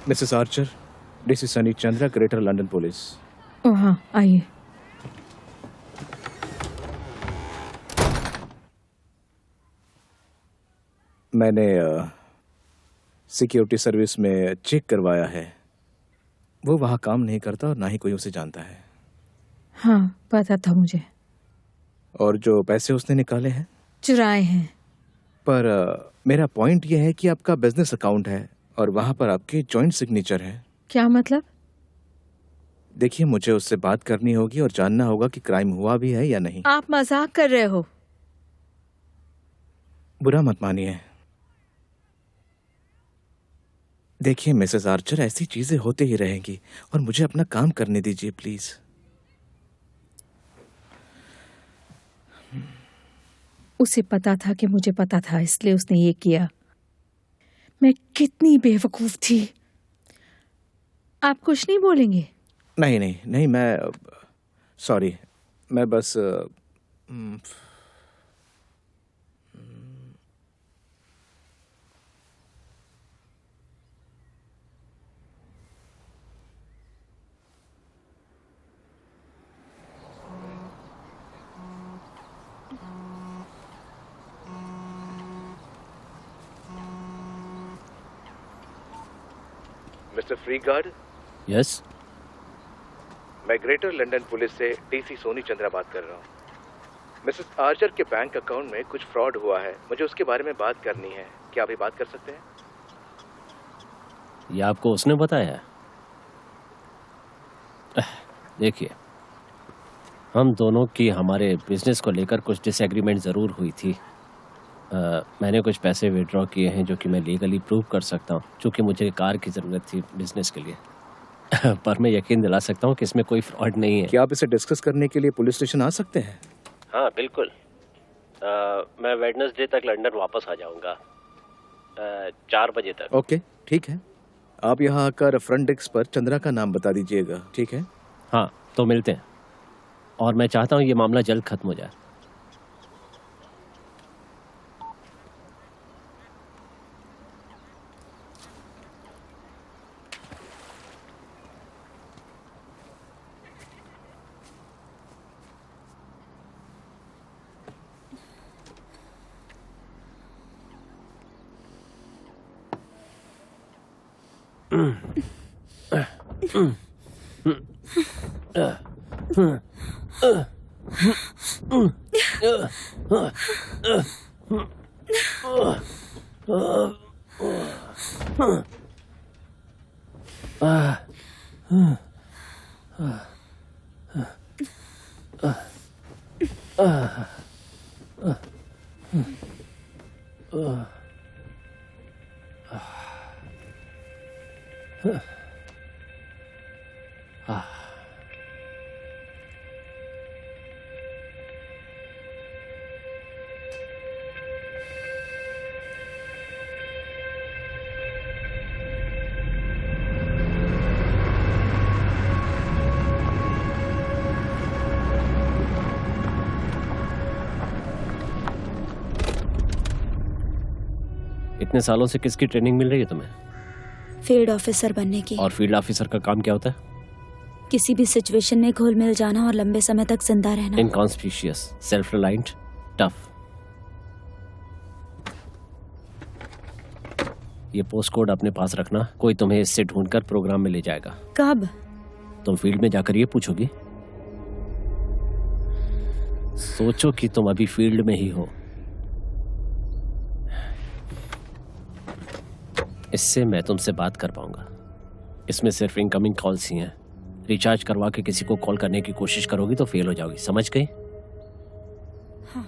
Mrs Archer, this is Sunny Chandra, Greater London police. ओ हाँ, आइए। मैंने सिक्योरिटी सर्विस में चेक करवाया है। वो वहाँ काम नहीं करता और ना ही कोई उसे जानता है। हाँ, पता था मुझे। और जो पैसे उसने निकाले हैं, चुराए हैं। पर मेरा पॉइंट ये है कि आपका बिजनेस अकाउंट है और वहाँ पर आपकी जॉइंट सिग्नेचर है। क्या मतलब? देखिए, मुझे उससे बात करनी होगी और जानना होगा कि क्राइम हुआ भी है या नहीं। आप मजाक कर रहे हो? बुरा मत मानिए। देखिए मिसेस आर्चर, ऐसी चीजें होती ही रहेंगी और मुझे अपना काम करने दीजिए प्लीज। उसे पता था कि मुझे पता था, इसलिए उसने ये किया। मैं कितनी बेवकूफ थी। आप कुछ नहीं बोलेंगे? नहीं नहीं नहीं, मैं सॉरी, मैं बस मिस्टर फ्रीगार्ड। यस, मैं ग्रेटर लंदन पुलिस से डीसी सोनी चंद्रा बात कर रहा हूँ। मिसेस आर्चर के बैंक अकाउंट में कुछ फ्रॉड हुआ है, मुझे उसके बारे में बात करनी है। क्या अभी बात कर सकते हैं? ये आपको उसने बताया है? देखिए, हम दोनों की हमारे बिजनेस को लेकर कुछ डिसएग्रीमेंट ज़रूर हुई थी। मैंने कुछ पैसे विड्रॉ किए हैं जो कि मैं लीगली प्रूव कर सकता हूँ, क्योंकि मुझे कार की ज़रूरत थी बिजनेस के लिए। पर मैं यकीन दिला सकता हूँ कि इसमें कोई फ्रॉड नहीं है। क्या आप इसे डिस्कस करने के लिए पुलिस स्टेशन आ सकते हैं? हाँ बिल्कुल। मैं वेडनेसडे तक लंदन वापस आ जाऊँगा, 4 बजे तक। ओके, ठीक है। आप यहाँ आकर फ्रंट डेस्क पर चंद्रा का नाम बता दीजिएगा, ठीक है? हाँ, तो मिलते हैं। और मैं चाहता हूँ ये मामला जल्द खत्म हो जाए। इतने सालों से किसकी ट्रेनिंग मिल रही है तुम्हें? फील्ड ऑफिसर बनने की। और फील्ड ऑफिसर का काम क्या होता है? किसी भी सिचुएशन में घुल मिल जाना और लंबे समय तक जिंदा रहना। Inconspicuous, self reliant, tough. ये पोस्ट कोड अपने पास रखना, कोई तुम्हें इससे ढूंढकर प्रोग्राम में ले जाएगा। कब? तुम फील्ड में जाकर ये पूछोगी। सोचो कि तुम अभी फील्ड में ही हो। इससे मैं तुमसे बात कर पाऊंगा। इसमें सिर्फ इनकमिंग कॉल्स ही हैं। रिचार्ज करवा के किसी को कॉल करने की कोशिश करोगी तो फेल हो जाओगी, समझ गई? हाँ।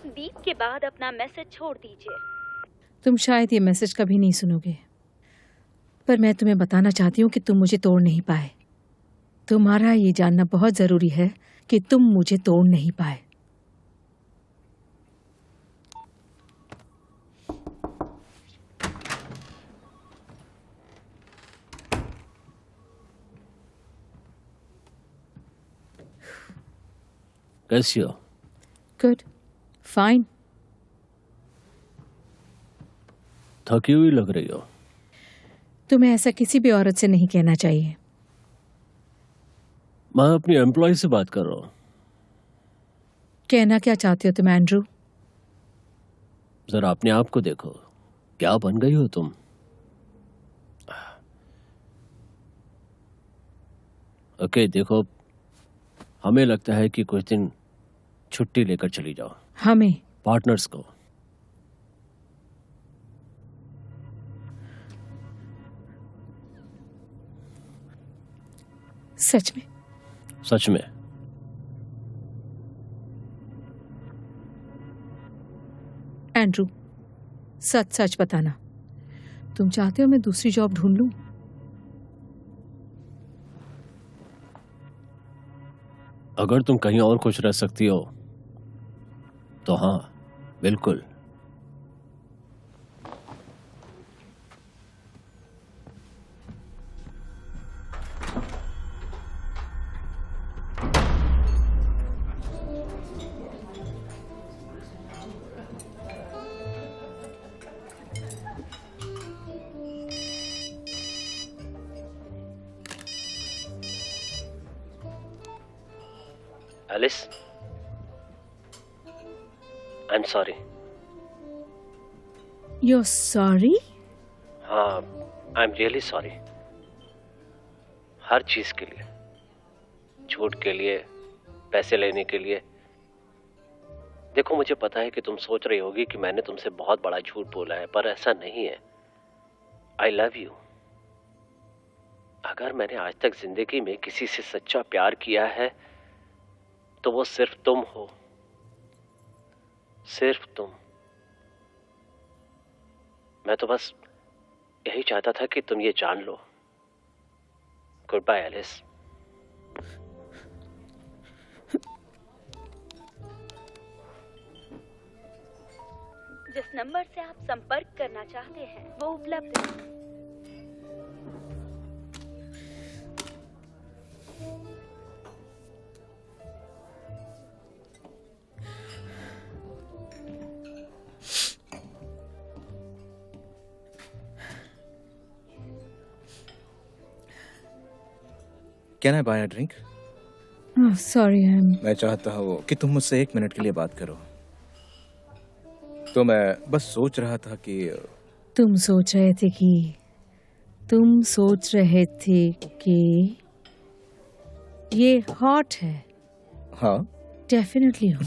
बीप के बाद अपना मैसेज छोड़ दीजिए। तुम शायद ये मैसेज कभी नहीं सुनोगे। पर मैं तुम्हें बताना चाहती हूँ कि तुम मुझे तोड़ नहीं पाए। तुम्हारा ये जानना बहुत जरूरी है कि तुम मुझे तोड़ नहीं पाए। कैसी हो? Good, fine. थकी हुई लग रही हो। तुम्हें ऐसा किसी भी औरत से नहीं कहना चाहिए। मैं अपनी एम्प्लॉय से बात कर रहा हूँ। कहना क्या चाहते हो तुम एंड्रू? जरा अपने आप को देखो, क्या बन गई हो तुम। ओके देखो, हमें लगता है कि कुछ दिन छुट्टी लेकर चली जाओ। हमें? पार्टनर्स को। सच में? सच में। एंड्रू, सच सच बताना, तुम चाहते हो मैं दूसरी जॉब ढूंढ लूं? अगर तुम कहीं और खुश रह सकती हो तो हाँ, बिल्कुल। Alice, I'm sorry. You're sorry? हाँ, I'm really sorry. हर चीज के लिए, झूठ के लिए, पैसे लेने के लिए। देखो मुझे पता है कि तुम सोच रही होगी कि मैंने तुमसे बहुत बड़ा झूठ बोला है, पर ऐसा नहीं है। I love you. अगर मैंने आज तक जिंदगी में किसी से सच्चा प्यार किया है तो वो सिर्फ तुम हो, सिर्फ तुम। मैं तो बस यही चाहता था कि तुम ये जान लो। Goodbye Alice. जिस नंबर से आप संपर्क करना चाहते हैं वो उपलब्ध है। Can I buy a drink? Sorry, मैं चाहता हूँ कि तुम मुझसे 1 मिनट के लिए बात करो। तो मैं बस सोच रहा था कि तुम सोच रहे थे कि ये हॉट है। हाँ, डेफिनेटली हूँ।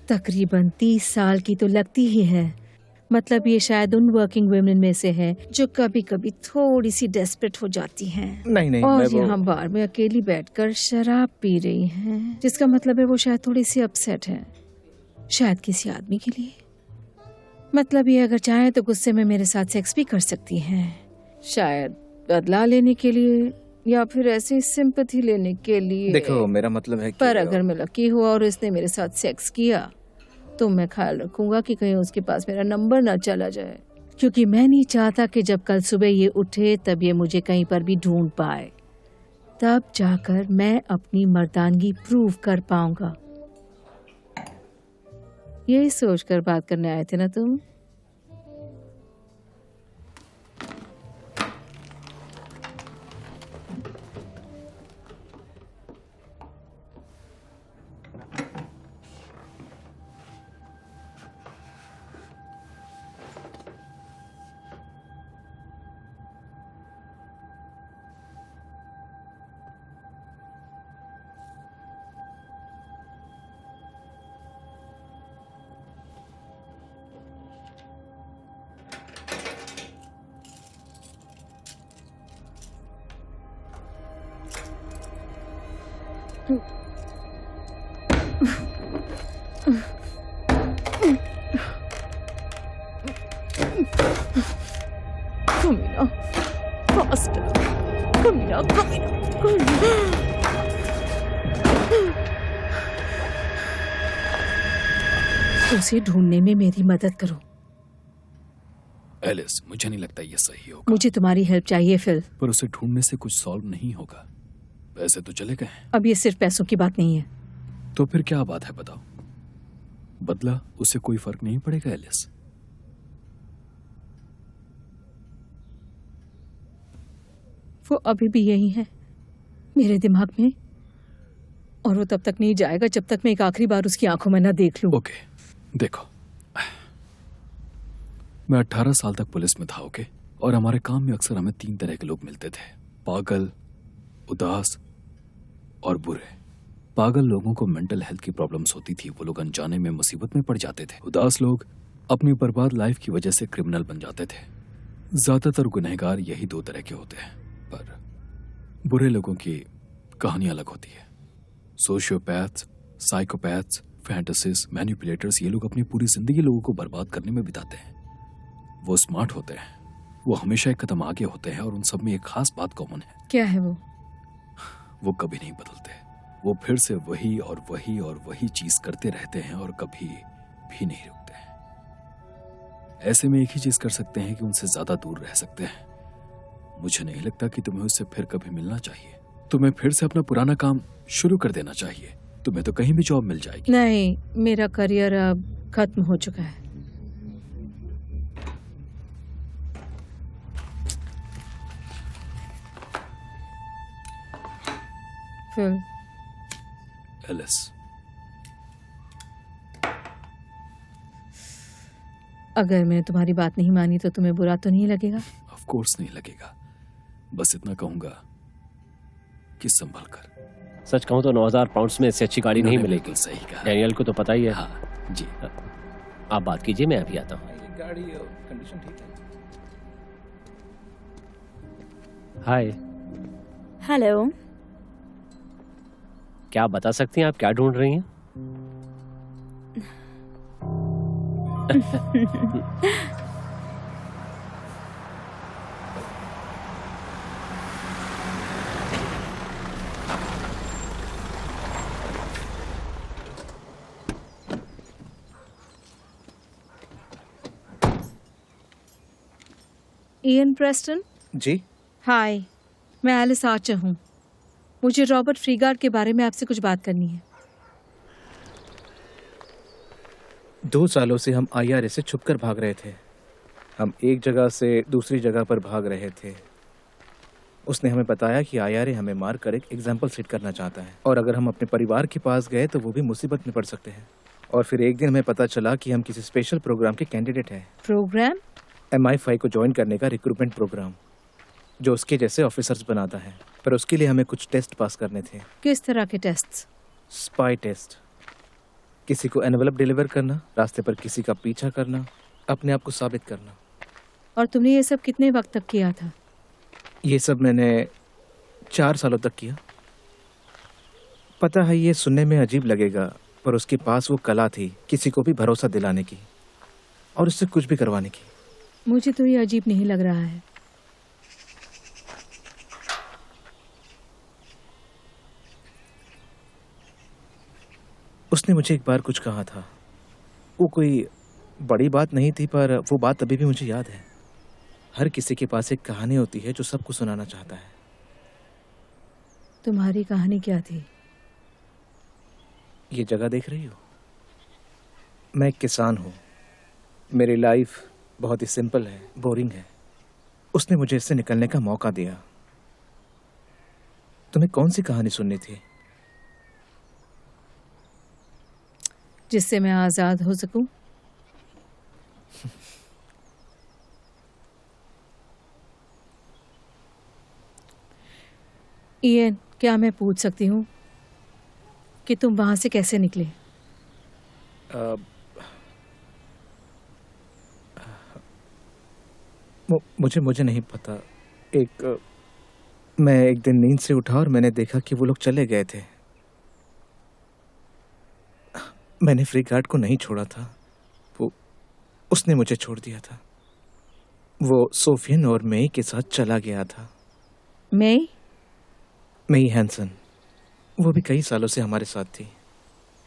तकरीबन 30 साल की तो लगती ही है। मतलब ये शायद उन वर्किंग वुमेन में से है जो कभी कभी थोड़ी सी डेस्परेट हो जाती हैं। नहीं, और मैं यहाँ बार में अकेली बैठकर शराब पी रही हैं, जिसका मतलब है वो शायद थोड़ी सी अपसेट है, शायद किसी आदमी के लिए। मतलब ये अगर चाहे तो गुस्से में मेरे साथ सेक्स भी कर सकती हैं, शायद बदला लेने के लिए या फिर ऐसे सिंपैथी लेने के लिए। देखो मेरा मतलब है कि पर अगर मैं लकी हुआ और इसने मेरे साथ सेक्स किया तो मैं ख्याल रखूंगा कि कहीं उसके पास मेरा नंबर ना चला जाए, क्योंकि मैं नहीं चाहता कि जब कल सुबह ये उठे तब ये मुझे कहीं पर भी ढूंढ पाए। तब जाकर मैं अपनी मर्दानगी प्रूव कर पाऊंगा। यही सोचकर बात करने आए थे ना तुम? कमीना। कमीना, कमीना। उसे ढूंढने में मेरी मदद करो। एलिस, मुझे नहीं लगता ये सही होगा। मुझे तुम्हारी हेल्प चाहिए फिल। पर उसे ढूंढने से कुछ सॉल्व नहीं होगा। पैसे तो चले गए हैं। अब ये सिर्फ पैसों की बात नहीं है। तो फिर क्या बात है बताओ? बदला उससे कोई फर्क नहीं पड़ेगा एलिस। वो अभी भी यही है मेरे दिमाग में, और वो तब तक नहीं जाएगा जब तक मैं एक आखिरी बार उसकी आंखों में ना देख लूं। ओके, देखो, मैं 18 साल तक पुलिस में था, ओके? और हमारे काम में अक्सर हमें 3 तरह के लोग मिलते थे, पागल, उदास और बुरे। पागल लोगों को मेंटल हेल्थ की प्रॉब्लम्स होती थी, वो लोग अनजाने में मुसीबत में पड़ जाते थे। उदास लोग अपनी बर्बाद लाइफ की वजह से क्रिमिनल बन जाते थे। ज्यादातर गुनहगार यही 2 तरह के होते हैं, पर बुरे लोगों की कहानी अलग होती है। सोशियोपैथ्स, साइकोपैथ्स, फैंटासिस्ट, मैनिपुलेटर्स, ये लोग अपनी पूरी जिंदगी लोगों को बर्बाद करने में बिताते हैं। वो स्मार्ट होते हैं, वो हमेशा एक कदम आगे होते हैं, और उन सब में एक खास बात कॉमन है। क्या है वो? वो कभी नहीं बदलते। वो फिर से वही और वही और वही चीज करते रहते हैं और कभी भी नहीं रुकते हैं। ऐसे में एक ही चीज कर सकते हैं कि उनसे ज्यादा दूर रह सकते हैं। मुझे नहीं लगता कि तुम्हें उससे फिर कभी मिलना चाहिए। तुम्हें फिर से अपना पुराना काम शुरू कर देना चाहिए। तुम्हें तो कहीं भी जॉब मिल जाएगी। नहीं, मेरा करियर अब खत्म हो चुका है। फिल। एलिस, अगर मैंने तुम्हारी बात नहीं मानी तो तुम्हें बुरा तो नहीं लगेगा? ऑफ कोर्स नहीं लगेगा। बस इतना कहूंगा कि संभल कर। सच कहूं तो 9,000 पाउंड्स में इससे अच्छी गाड़ी नहीं मिलेगी। बिल्कुल सही कहा। डैनियल को तो पता ही है। हाँ जी। आप बात कीजिए, मैं अभी आता हूँ। गाड़ी कंडीशन ठीक है। हाय, हेलो। क्या आप बता सकती हैं आप क्या ढूंढ रही हैं? Ian Preston. जी, हाय, मैं एलिस आर्चर हूँ। मुझे रॉबर्ट फ्रीगार्ड के बारे में आपसे कुछ बात करनी है। 2 सालों से हम IRA से छुपकर भाग रहे थे। हम एक जगह से दूसरी जगह पर भाग रहे थे। उसने हमें बताया कि IRA हमें मार कर एक एग्जाम्पल सेट करना चाहता है, और अगर हम अपने परिवार के पास गए तो वो भी मुसीबत में पड़ सकते हैं। और फिर एक दिन हमें पता चला कि हम किसी स्पेशल प्रोग्राम के कैंडिडेट हैं। प्रोग्राम? MI5 को ज्वाइन करने का रिक्रूटमेंट प्रोग्राम, जो उसके जैसे ऑफिसर्स बनाता है। पर उसके लिए हमें कुछ टेस्ट पास करने थे। किस तरह के टेस्ट? Spy test. किसी को एनवेलप डिलीवर करना, रास्ते पर किसी का पीछा करना, अपने आप को साबित करना। और तुमने ये सब कितने वक्त तक किया था? ये सब मैंने 4 सालों तक किया। पता है ये सुनने में अजीब लगेगा, पर उसके पास वो कला थी किसी को भी भरोसा दिलाने की और उससे कुछ भी करवाने की। मुझे तो ये अजीब नहीं लग रहा है। उसने मुझे एक बार कुछ कहा था। वो कोई बड़ी बात नहीं थी, पर वो बात अभी भी मुझे याद है। हर किसी के पास एक कहानी होती है जो सबको सुनाना चाहता है। तुम्हारी कहानी क्या थी? ये जगह देख रही हो? मैं एक किसान हूँ। मेरी लाइफ बहुत ही सिंपल है, बोरिंग है। उसने मुझे इससे निकलने का मौका दिया। तुम्हें कौन सी कहानी सुननी थी? जिससे मैं आजाद हो सकूं? इयन, क्या मैं पूछ सकती हूँ कि तुम वहां से कैसे निकले? मुझे नहीं पता। मैं एक दिन नींद से उठा और मैंने देखा कि वो लोग चले गए थे। मैंने फ्रीगार्ड को नहीं छोड़ा था, उसने मुझे छोड़ दिया था। वो सोफियन और मई के साथ चला गया था। मई? मई हैंसन, वो भी कई सालों से हमारे साथ थी।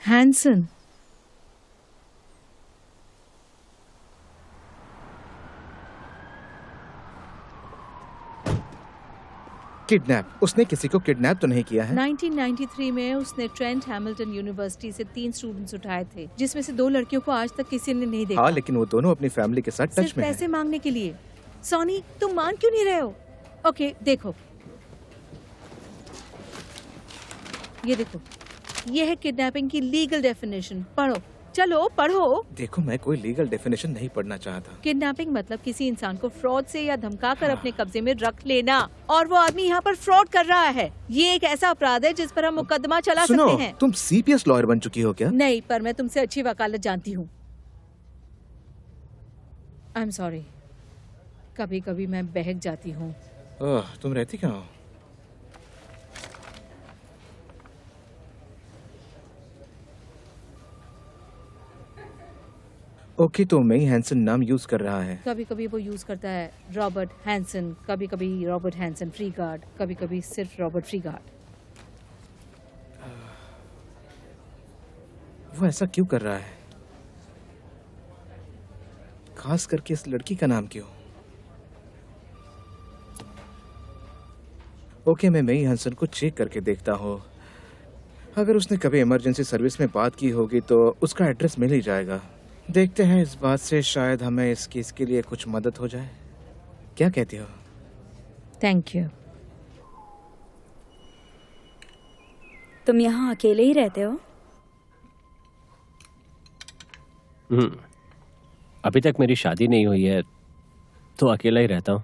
हैंसन? किडनैप? उसने किसी को किडनैप तो नहीं किया है? 1993 में उसने ट्रेंट हैमिल्टन यूनिवर्सिटी से 3 स्टूडेंट्स उठाए थे, जिसमें से 2 लड़कियों को आज तक किसी ने नहीं देखा। हाँ, लेकिन वो दोनों अपनी फैमिली के साथ टच सिर्फ में हैं। पैसे मांगने के लिए। सोनी, तुम मान क्यों नहीं रहे हो? ओके, देखो, ये देखो, ये है किडनैपिंग की लीगल डेफिनेशन। पढ़ो, चलो पढ़ो। देखो, मैं कोई लीगल डेफिनेशन नहीं पढ़ना चाहता। किडनैपिंग मतलब किसी इंसान को फ्रॉड से या धमकाकर अपने कब्जे में रख लेना, और वो आदमी यहाँ पर फ्रॉड कर रहा है। ये एक ऐसा अपराध है जिस पर हम मुकदमा चला सुनो, सकते हैं। तुम सीपीएस लॉयर बन चुकी हो क्या? नहीं, पर मैं तुमसे अच्छी वकालत जानती हूँ। आई एम सॉरी, कभी कभी मैं बहक जाती हूँ। तुम रहती कहाँ हो? ओके, तो मई हैंसन नाम यूज कर रहा है। कभी कभी वो यूज करता है रॉबर्ट हैंसन, कभी कभी रॉबर्ट हैंसन फ्रीगार्ड, कभी कभी सिर्फ रॉबर्ट फ्रीगार्ड। वो ऐसा क्यों कर रहा है? खास करके इस लड़की का नाम क्यों? ओके, मैं मई हैंसन को चेक करके देखता हूँ। अगर उसने कभी इमरजेंसी सर्विस में बात की होगी तो उसका एड्रेस मिल ही जाएगा। देखते हैं, इस बात से शायद हमें इस केस के लिए कुछ मदद हो जाए। क्या कहती हो? Thank you. तुम यहाँ अकेले ही रहते हो? अभी तक मेरी शादी नहीं हुई है, तो अकेला ही रहता हूँ।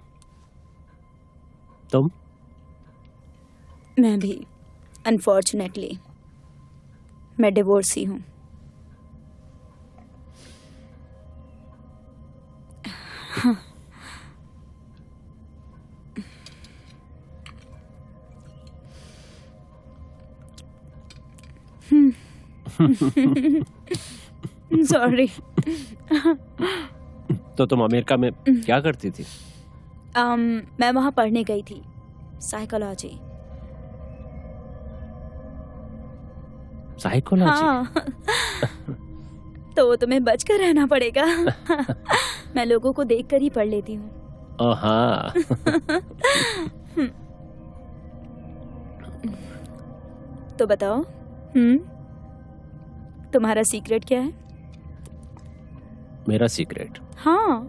तुम? मैं भी, अनफॉर्चुनेटली मैं डिवोर्सी हूँ। सॉरी। तो तुम अमेरिका में क्या करती थी? मैं वहाँ पढ़ने गई थी, साइकोलॉजी। साइकोलॉजी? हाँ। तो तुम्हें बच कर रहना पड़ेगा। मैं लोगों को देखकर ही पढ़ लेती हूँ। हाँ। तो बताओ, तुम्हारा सीक्रेट क्या है? मेरा सीक्रेट? हाँ,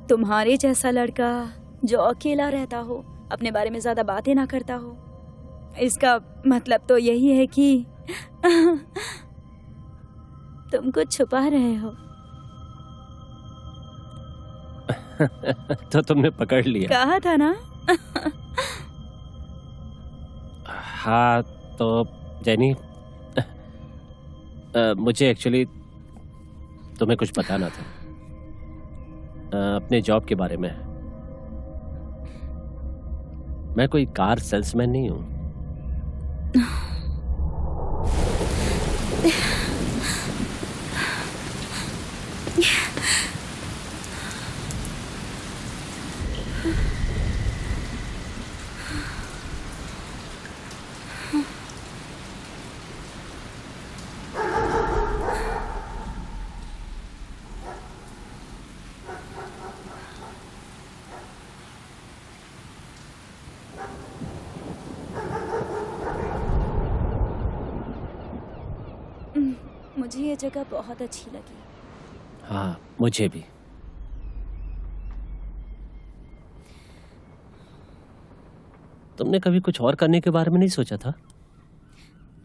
तुम्हारे जैसा लड़का जो अकेला रहता हो, अपने बारे में ज्यादा बातें ना करता हो। इसका मतलब तो यही है कि तुम कुछ छुपा रहे हो। तो तुमने पकड़ लिया। कहा था ना। हाँ, तो जेनी, मुझे एक्चुअली तुम्हें कुछ बताना था अपने जॉब के बारे में। मैं कोई कार सेल्समैन नहीं हूँ। मुझे ये जगह बहुत अच्छी लगी। हाँ, मुझे भी। तुमने कभी कुछ और करने के बारे में नहीं सोचा था?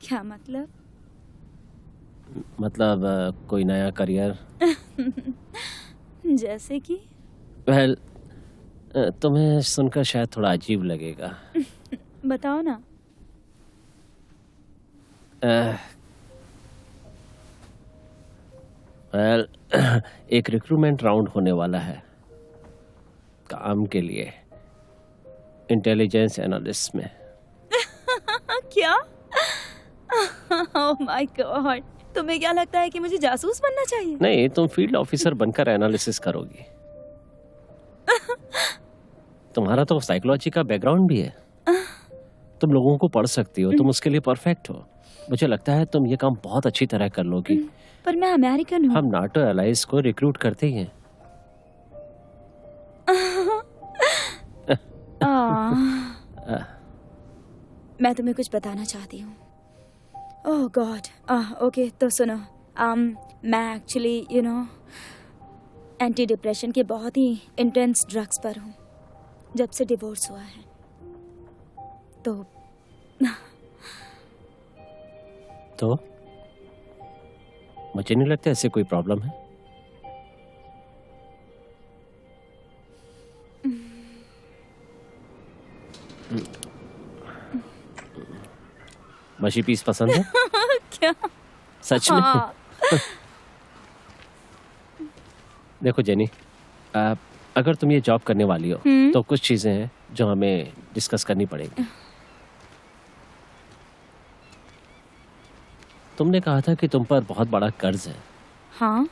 क्या मतलब? मतलब कोई नया करियर? जैसे कि? वेल, तुम्हें सुनकर शायद थोड़ा अजीब लगेगा। बताओ ना। वेल, एक रिक्रूटमेंट राउंड होने वाला है काम के लिए, इंटेलिजेंस एनालिस्ट में। क्या? ओह माय गॉड, तुम्हें क्या लगता है कि मुझे जासूस बनना चाहिए? नहीं, तुम फील्ड ऑफिसर बनकर एनालिसिस करोगी। तुम्हारा तो साइकोलॉजी का बैकग्राउंड भी है। तुम लोगों को पढ़ सकती हो, तुम उसके लिए परफेक्ट हो। मुझे लगता है तुम ये काम बहुत अच्छी तरह कर लोगी। पर मैं अमेरिकन हूँ। हम नाटो एलाइज को रिक्रूट करते ही हैं। मैं तुम्हें कुछ बताना चाहती हूँ। ओह गॉड, ओके तो सुनो, मैं एक्चुअली एंटी डिप्रेशन के बहुत ही इंटेंस ड्रग्स पर हूँ जब से डिवोर्स हुआ है। तो मुझे नहीं लगता ऐसे कोई प्रॉब्लम है। मशी पीस पसंद है? क्या? सच में? हाँ। देखो जेनी, अगर तुम ये जॉब करने वाली हो तो कुछ चीजें हैं जो हमें डिस्कस करनी पड़ेगी। तुमने कहा था कि तुम पर बहुत बड़ा कर्ज है। हाँ।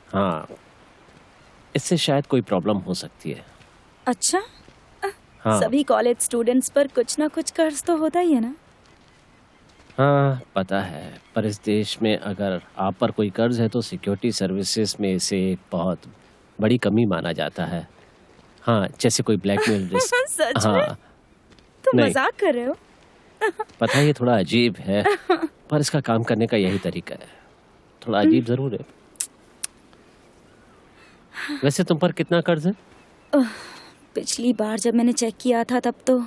हाँ, इससे शायद कोई प्रॉब्लम हो सकती है। अच्छा। हाँ। सभी कॉलेज स्टूडेंट्स पर कुछ ना कुछ कर्ज तो होता ही है ना। हाँ पता है, पर इस देश में अगर आप पर कोई कर्ज है तो सिक्योरिटी सर्विसेज में इसे एक बहुत बड़ी कमी माना जाता है। हाँ, जैसे कोई ब्लैकमेल रिस्क। सच हाँ, में? तुम नहीं। मजाक कर रहे हो? पता है ये थोड़ा अजीब है, पर इसका काम करने का यही तरीका है। थोड़ा अजीब जरूर है। वैसे तुम पर कितना कर्ज है? पिछली बार जब मैंने चेक किया था तब तो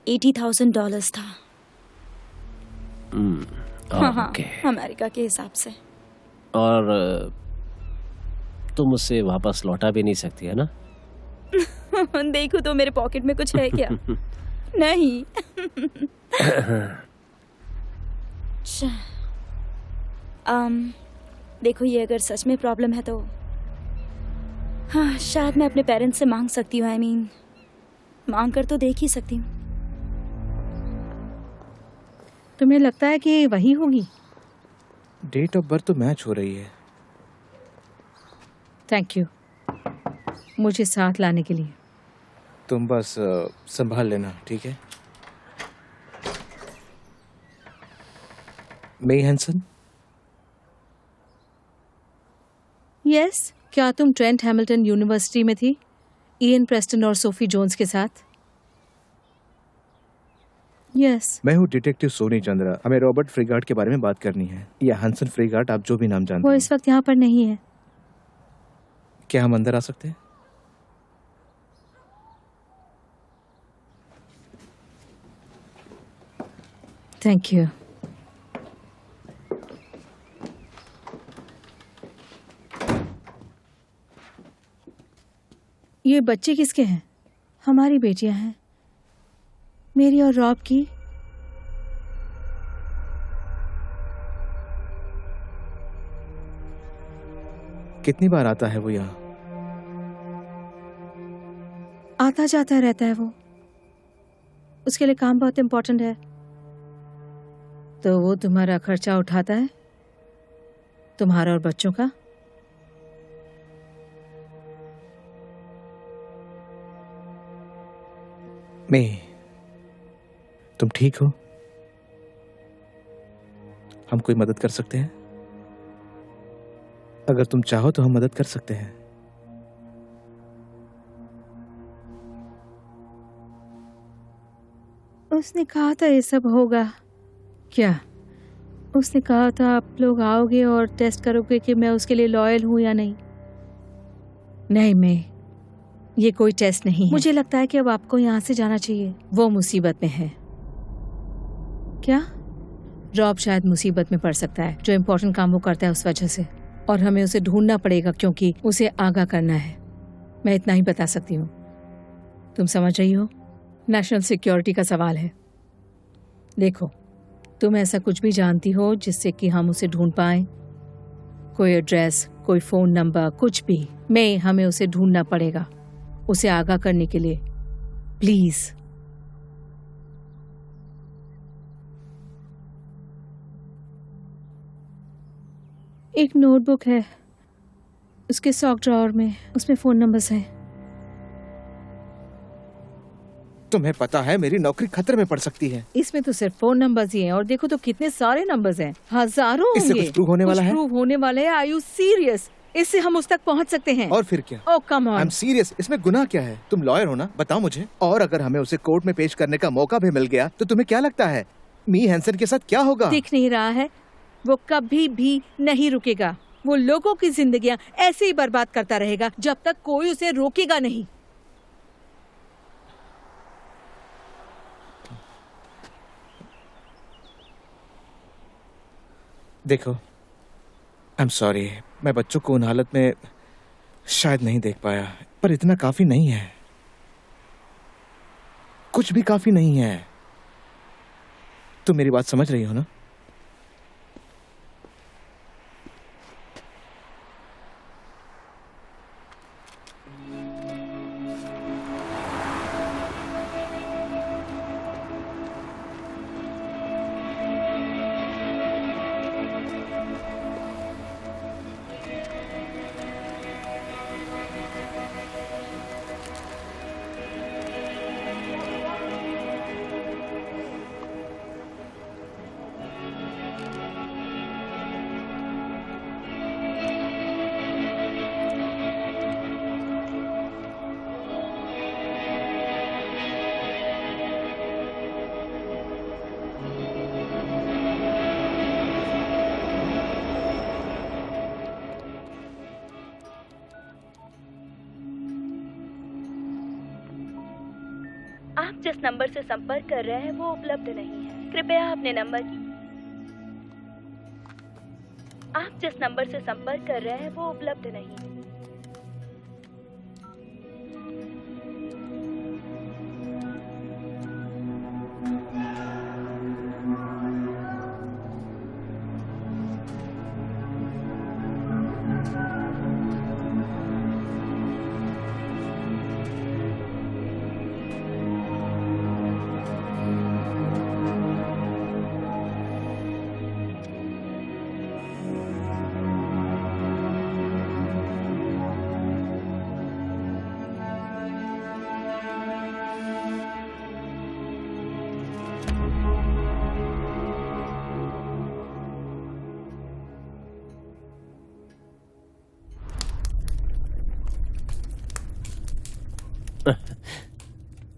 $80,000 था। हाँ, ओके। अमेरिका के हिसाब से। और तुम उससे वापस लौटा भी नहीं सकती है ना? देखो तो मेरे पॉकेट में कुछ है क्या? नहीं। अच्छा। देखो ये अगर सच में प्रॉब्लम है तो हाँ, शायद मैं अपने पेरेंट्स से मांग सकती हूँ। मांग कर तो देख ही सकती हूँ। तुम्हें लगता है कि वही होगी? डेट ऑफ बर्थ तो मैच हो रही है। थैंक यू मुझे साथ लाने के लिए। तुम बस संभाल लेना, ठीक है? मे हैंसन? यस, क्या तुम ट्रेंट हैमिल्टन यूनिवर्सिटी में थी इयन प्रेस्टन और सोफी जोन्स के साथ? यस। मैं हूँ डिटेक्टिव सोनी चंद्रा। हमें रॉबर्ट फ्रीगार्ड के बारे में बात करनी है, या हंसन फ्रीगार्ड, आप जो भी नाम जानते वो हैं। इस वक्त यहाँ पर नहीं है। क्या हम अंदर आ सकते हैं? Thank you. ये बच्चे किसके हैं? हमारी बेटियां हैं, मेरी और रॉब की। कितनी बार आता है वो यहाँ? आता जाता रहता है वो। उसके लिए काम बहुत इम्पोर्टेंट है, तो वो तुम्हारा खर्चा उठाता है, तुम्हारा और बच्चों का। मैं, तुम ठीक हो? हम कोई मदद कर सकते हैं? अगर तुम चाहो तो हम मदद कर सकते हैं। उसने कहा था ये सब होगा। क्या? उसने कहा था आप लोग आओगे और टेस्ट करोगे कि मैं उसके लिए लॉयल हूं या नहीं। नहीं, मैं, ये कोई टेस्ट नहीं है। मुझे लगता है कि अब आपको यहाँ से जाना चाहिए। वो मुसीबत में है। क्या? रॉब शायद मुसीबत में पड़ सकता है, जो इम्पोर्टेंट काम वो करता है उस वजह से, और हमें उसे ढूंढना पड़ेगा क्योंकि उसे आगाह करना है। मैं इतना ही बता सकती हूँ। तुम समझ रही हो? नेशनल सिक्योरिटी का सवाल है। देखो, तुम ऐसा कुछ भी जानती हो जिससे कि हम उसे ढूंढ पाएं? कोई एड्रेस, कोई फोन नंबर, कुछ भी। मैं, हमें उसे ढूंढना पड़ेगा उसे आगाह करने के लिए। प्लीज। एक नोटबुक है उसके सॉक ड्रॉअर में, उसमें फोन नंबर्स हैं। तुम्हें पता है मेरी नौकरी खतरे में पड़ सकती है। इसमें तो सिर्फ फोन नंबर्स ही हैं और देखो तो कितने सारे नंबर्स हैं, हजारों इससे होंगे। कुछ प्रूव होने वाला है? प्रूव होने वाला है? Are you serious? इससे हम उस तक पहुंच सकते हैं। और फिर क्या? ओह कम आई ऑन। Am serious. इसमें गुनाह क्या है? तुम लॉयर हो ना, बताओ मुझे। और अगर हमें उसे कोर्ट में पेश करने का मौका भी मिल गया तो तुम्हें क्या लगता है मी हैंसन के साथ क्या होगा? दिख नहीं रहा है? वो कभी भी नहीं रुकेगा। वो लोगों की जिंदगियां ऐसे ही बर्बाद करता रहेगा जब तक कोई उसे रोकेगा नहीं। देखो, आई एम सॉरी, मैं बच्चों को उन हालत में शायद नहीं देख पाया, पर इतना काफी नहीं है। कुछ भी काफी नहीं है। तुम मेरी बात समझ रही हो ना? आप जिस नंबर से संपर्क कर रहे हैं वो उपलब्ध नहीं है। कृपया अपने नंबर की आप जिस नंबर से संपर्क कर रहे हैं वो उपलब्ध नहीं है।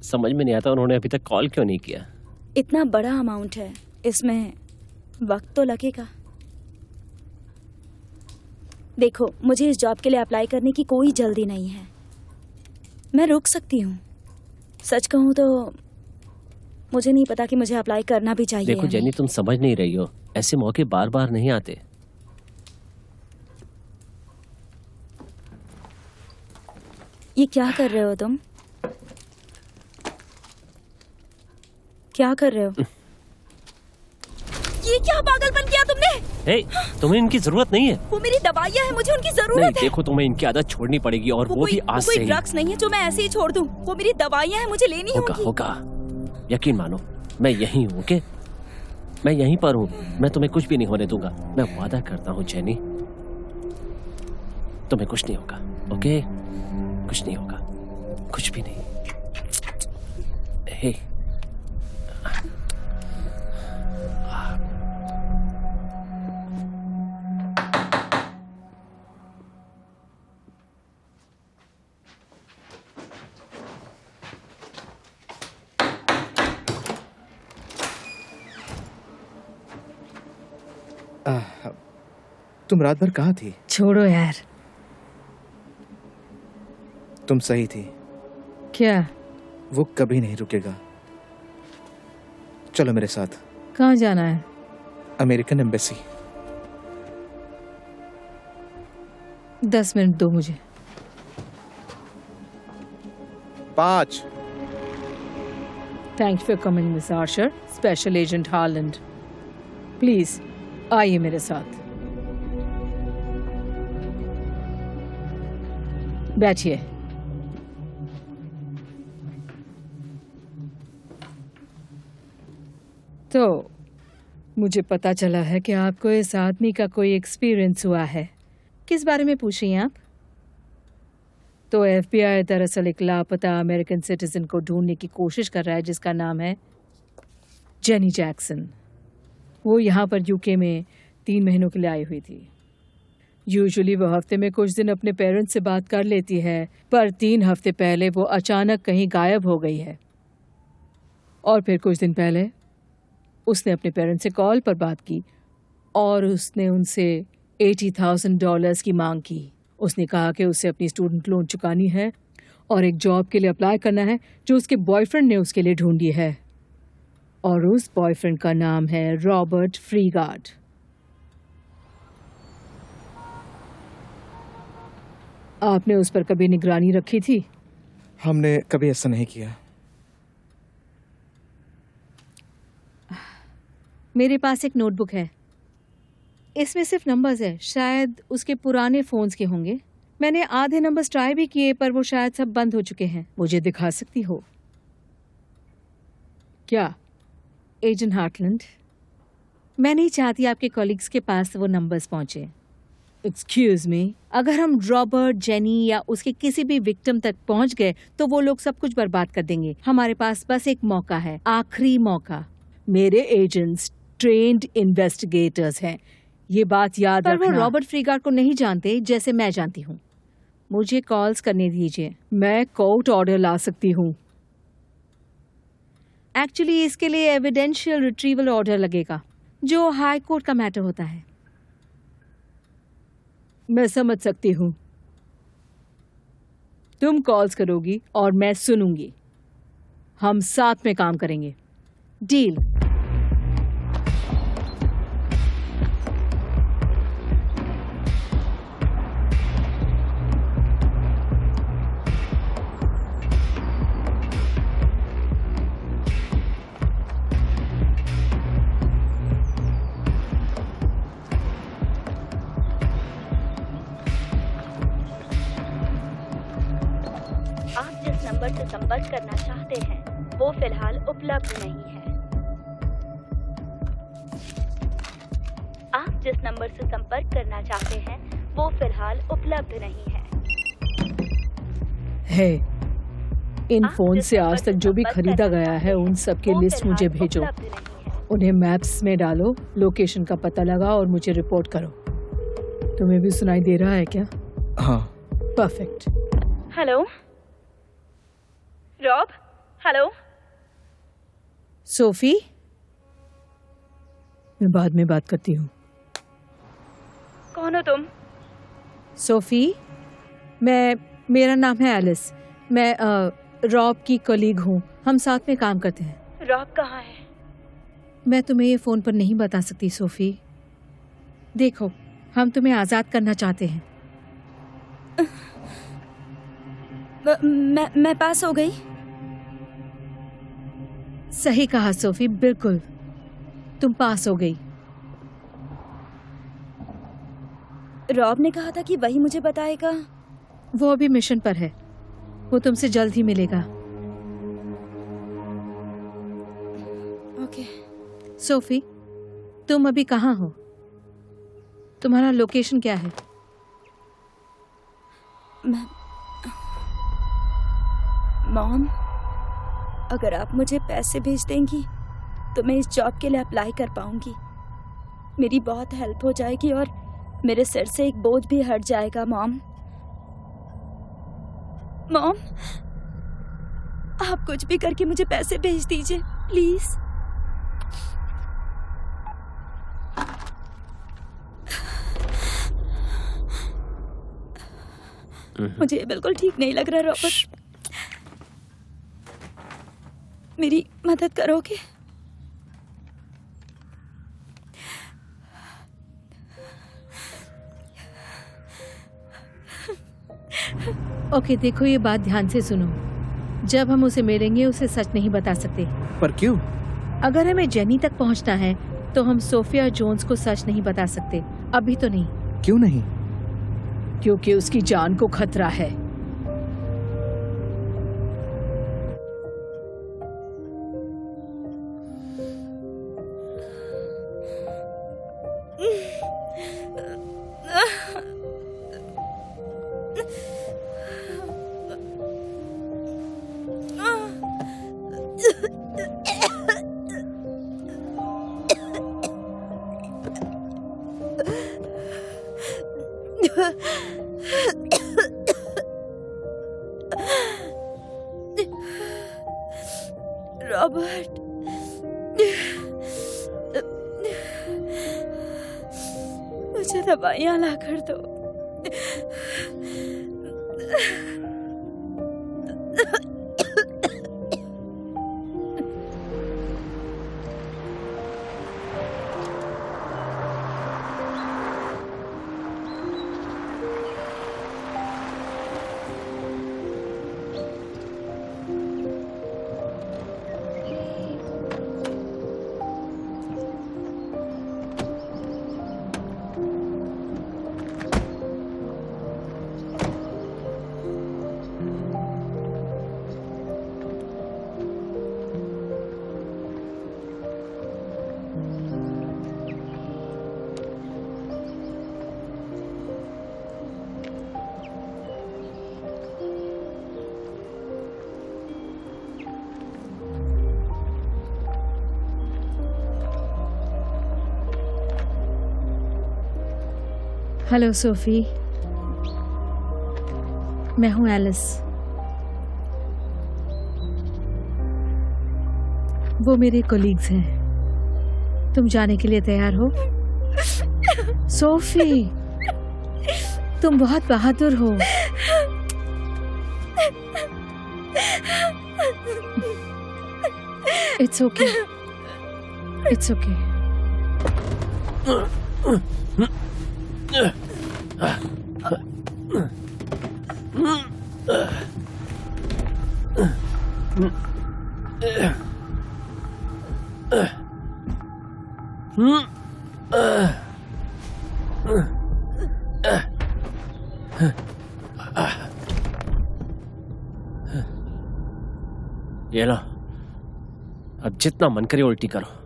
समझ में नहीं आता उन्होंने अभी तक कॉल क्यों नहीं किया। इतना बड़ा अमाउंट है, इसमें वक्त तो लगेगा। देखो, मुझे इस जॉब के लिए अप्लाई करने की कोई जल्दी नहीं है। मैं रुक सकती हूँ। सच कहूँ तो मुझे नहीं पता कि मुझे अप्लाई करना भी चाहिए। देखो जेनी, तुम समझ नहीं रही हो, ऐसे मौके बार बार नहीं आते। ये क्या कर रहे हो तुम? क्या कर रहे हो? ये क्या पागलपन किया तुमने? हे, तुम्हें इनकी जरूरत नहीं है। वो मेरी दवाइयाँ हैं, मुझे उनकी नहीं, जरूरत है। देखो तुम्हें इनकी आदत छोड़नी पड़ेगी और वो भी आज से कोई ही। ड्रग्स नहीं है जो मैं ऐसे ही छोड़ दूं। वो मेरी दवाइयाँ हैं, मुझे लेनी होगा होगी। होगा, यकीन मानो, मैं यहीं हूँ। ओके, मैं यहीं पर हूँ। मैं तुम्हें कुछ भी नहीं होने दूंगा। मैं वादा करता हूँ जेनी, तुम्हें कुछ नहीं होगा। ओके, कुछ नहीं होगा, कुछ भी नहीं। हे, तुम रात भर कहाँ थी? छोड़ो यार। तुम सही थी। क्या? वो कभी नहीं रुकेगा। चलो मेरे साथ। कहाँ जाना है? American embassy. 10 मिनट दो मुझे। 5। Thank you for coming miss Archer. Special agent Harland, please आइए मेरे साथ। बैठिए। तो मुझे पता चला है कि आपको इस आदमी का कोई एक्सपीरियंस हुआ है। किस बारे में पूछ रही हैं आप? तो FBI दरअसल एक लापता अमेरिकन सिटीजन को ढूंढने की कोशिश कर रहा है जिसका नाम है जेनी जैक्सन। वो यहाँ पर यूके में 3 महीनों के लिए आई हुई थी। यूजुअली वो हफ्ते में कुछ दिन अपने पेरेंट्स से बात कर लेती है, पर 3 हफ्ते पहले वो अचानक कहीं गायब हो गई है। और फिर कुछ दिन पहले उसने अपने पेरेंट्स से कॉल पर बात की और उसने उनसे $80,000 की मांग की। उसने कहा कि उसे अपनी स्टूडेंट लोन चुकानी है और एक जॉब के लिए अप्लाई करना है जो उसके बॉयफ्रेंड ने उसके लिए ढूंढी है, और उस बॉयफ्रेंड का नाम है रॉबर्ट फ्रीगार्ड। आपने उस पर कभी निगरानी रखी थी? हमने कभी ऐसा नहीं किया। मेरे पास एक नोटबुक है, इसमें सिर्फ नंबर्स है, शायद उसके पुराने फोन्स के होंगे। मैंने आधे नंबर्स ट्राई भी किए पर वो शायद सब बंद हो चुके हैं। मुझे दिखा सकती हो क्या? एजेंट हार्टलैंड, मैं नहीं चाहती आपके कॉलीग्स के पास वो नंबर्स पहुंचे। एक्सक्यूज मी, अगर हम रॉबर्ट, जेनी या उसके किसी भी विक्टिम तक पहुंच गए तो वो लोग सब कुछ बर्बाद कर देंगे। हमारे पास बस एक मौका है, आखिरी मौका। मेरे एजेंट्स ट्रेन्ड इन्वेस्टिगेटर्स हैं, ये बात याद रखना। पर वो रॉबर्ट फ्रीगार्ड को नहीं जानते जैसे मैं जानती हूँ। मुझे कॉल्स करने दीजिए, मैं कोर्ट ऑर्डर ला सकती हूँ। एक्चुअली इसके लिए एविडेंशियल रिट्रीवल ऑर्डर लगेगा, जो हाई कोर्ट का मैटर होता है। मैं समझ सकती हूँ, तुम कॉल्स करोगी और मैं सुनूंगी। हम साथ में काम करेंगे, डील? आप जिस नंबर से संपर्क करना चाहते हैं वो फिलहाल उपलब्ध नहीं है। आप जिस नंबर से संपर्क करना चाहते हैं वो फिलहाल उपलब्ध नहीं है। इन फोन से आज तक जो भी खरीदा गया है उन सब की लिस्ट मुझे भेजो। उन्हें मैप्स में डालो, लोकेशन का पता लगा और मुझे रिपोर्ट करो। तुम्हें भी सुनाई दे रहा है क्या? हाँ। Perfect. Hello Rob, hello Sophie, मैं बाद में बात करती हूँ। कौन हो तुम? सोफी, मेरा नाम है एलिस। मैं रॉब की कलीग हूँ, हम साथ में काम करते हैं। रॉब कहाँ है? मैं तुम्हें ये फ़ोन पर नहीं बता सकती सोफी। देखो, हम तुम्हें आज़ाद करना चाहते हैं। मैं पास हो गई? सही कहा सोफी, बिल्कुल तुम पास हो गई। रॉब ने कहा था कि वही मुझे बताएगा। वो अभी मिशन पर है, वो तुमसे जल्द ही मिलेगा। ओके। सोफी, तुम अभी कहाँ हो? तुम्हारा लोकेशन क्या है? मॉम, अगर आप मुझे पैसे भेज देंगी तो मैं इस जॉब के लिए अप्लाई कर पाऊंगी। मेरी बहुत हेल्प हो जाएगी और मेरे सिर से एक बोझ भी हट जाएगा। मॉम, आप कुछ भी करके मुझे पैसे भेज दीजिए प्लीज। मुझे ये बिल्कुल ठीक नहीं लग रहा रॉबर्ट, मेरी मदद करोगे? ओके, देखो ये बात ध्यान से सुनो। जब हम उसे मिलेंगे उसे सच नहीं बता सकते। पर क्यों? अगर हमें जेनी तक पहुंचना है तो हम सोफिया जोन्स को सच नहीं बता सकते। अभी तो नहीं। क्यों नहीं? क्योंकि उसकी जान को खतरा है। रॉबर्ट, मुझे दवाइयाँ ला कर दो। हेलो सोफी, मैं हूँ एलिस। वो मेरे कोलीग्स हैं। तुम जाने के लिए तैयार हो? सोफी, तुम बहुत बहादुर हो। It's okay, it's okay. ये लो, अब जितना मन करे उल्टी करो।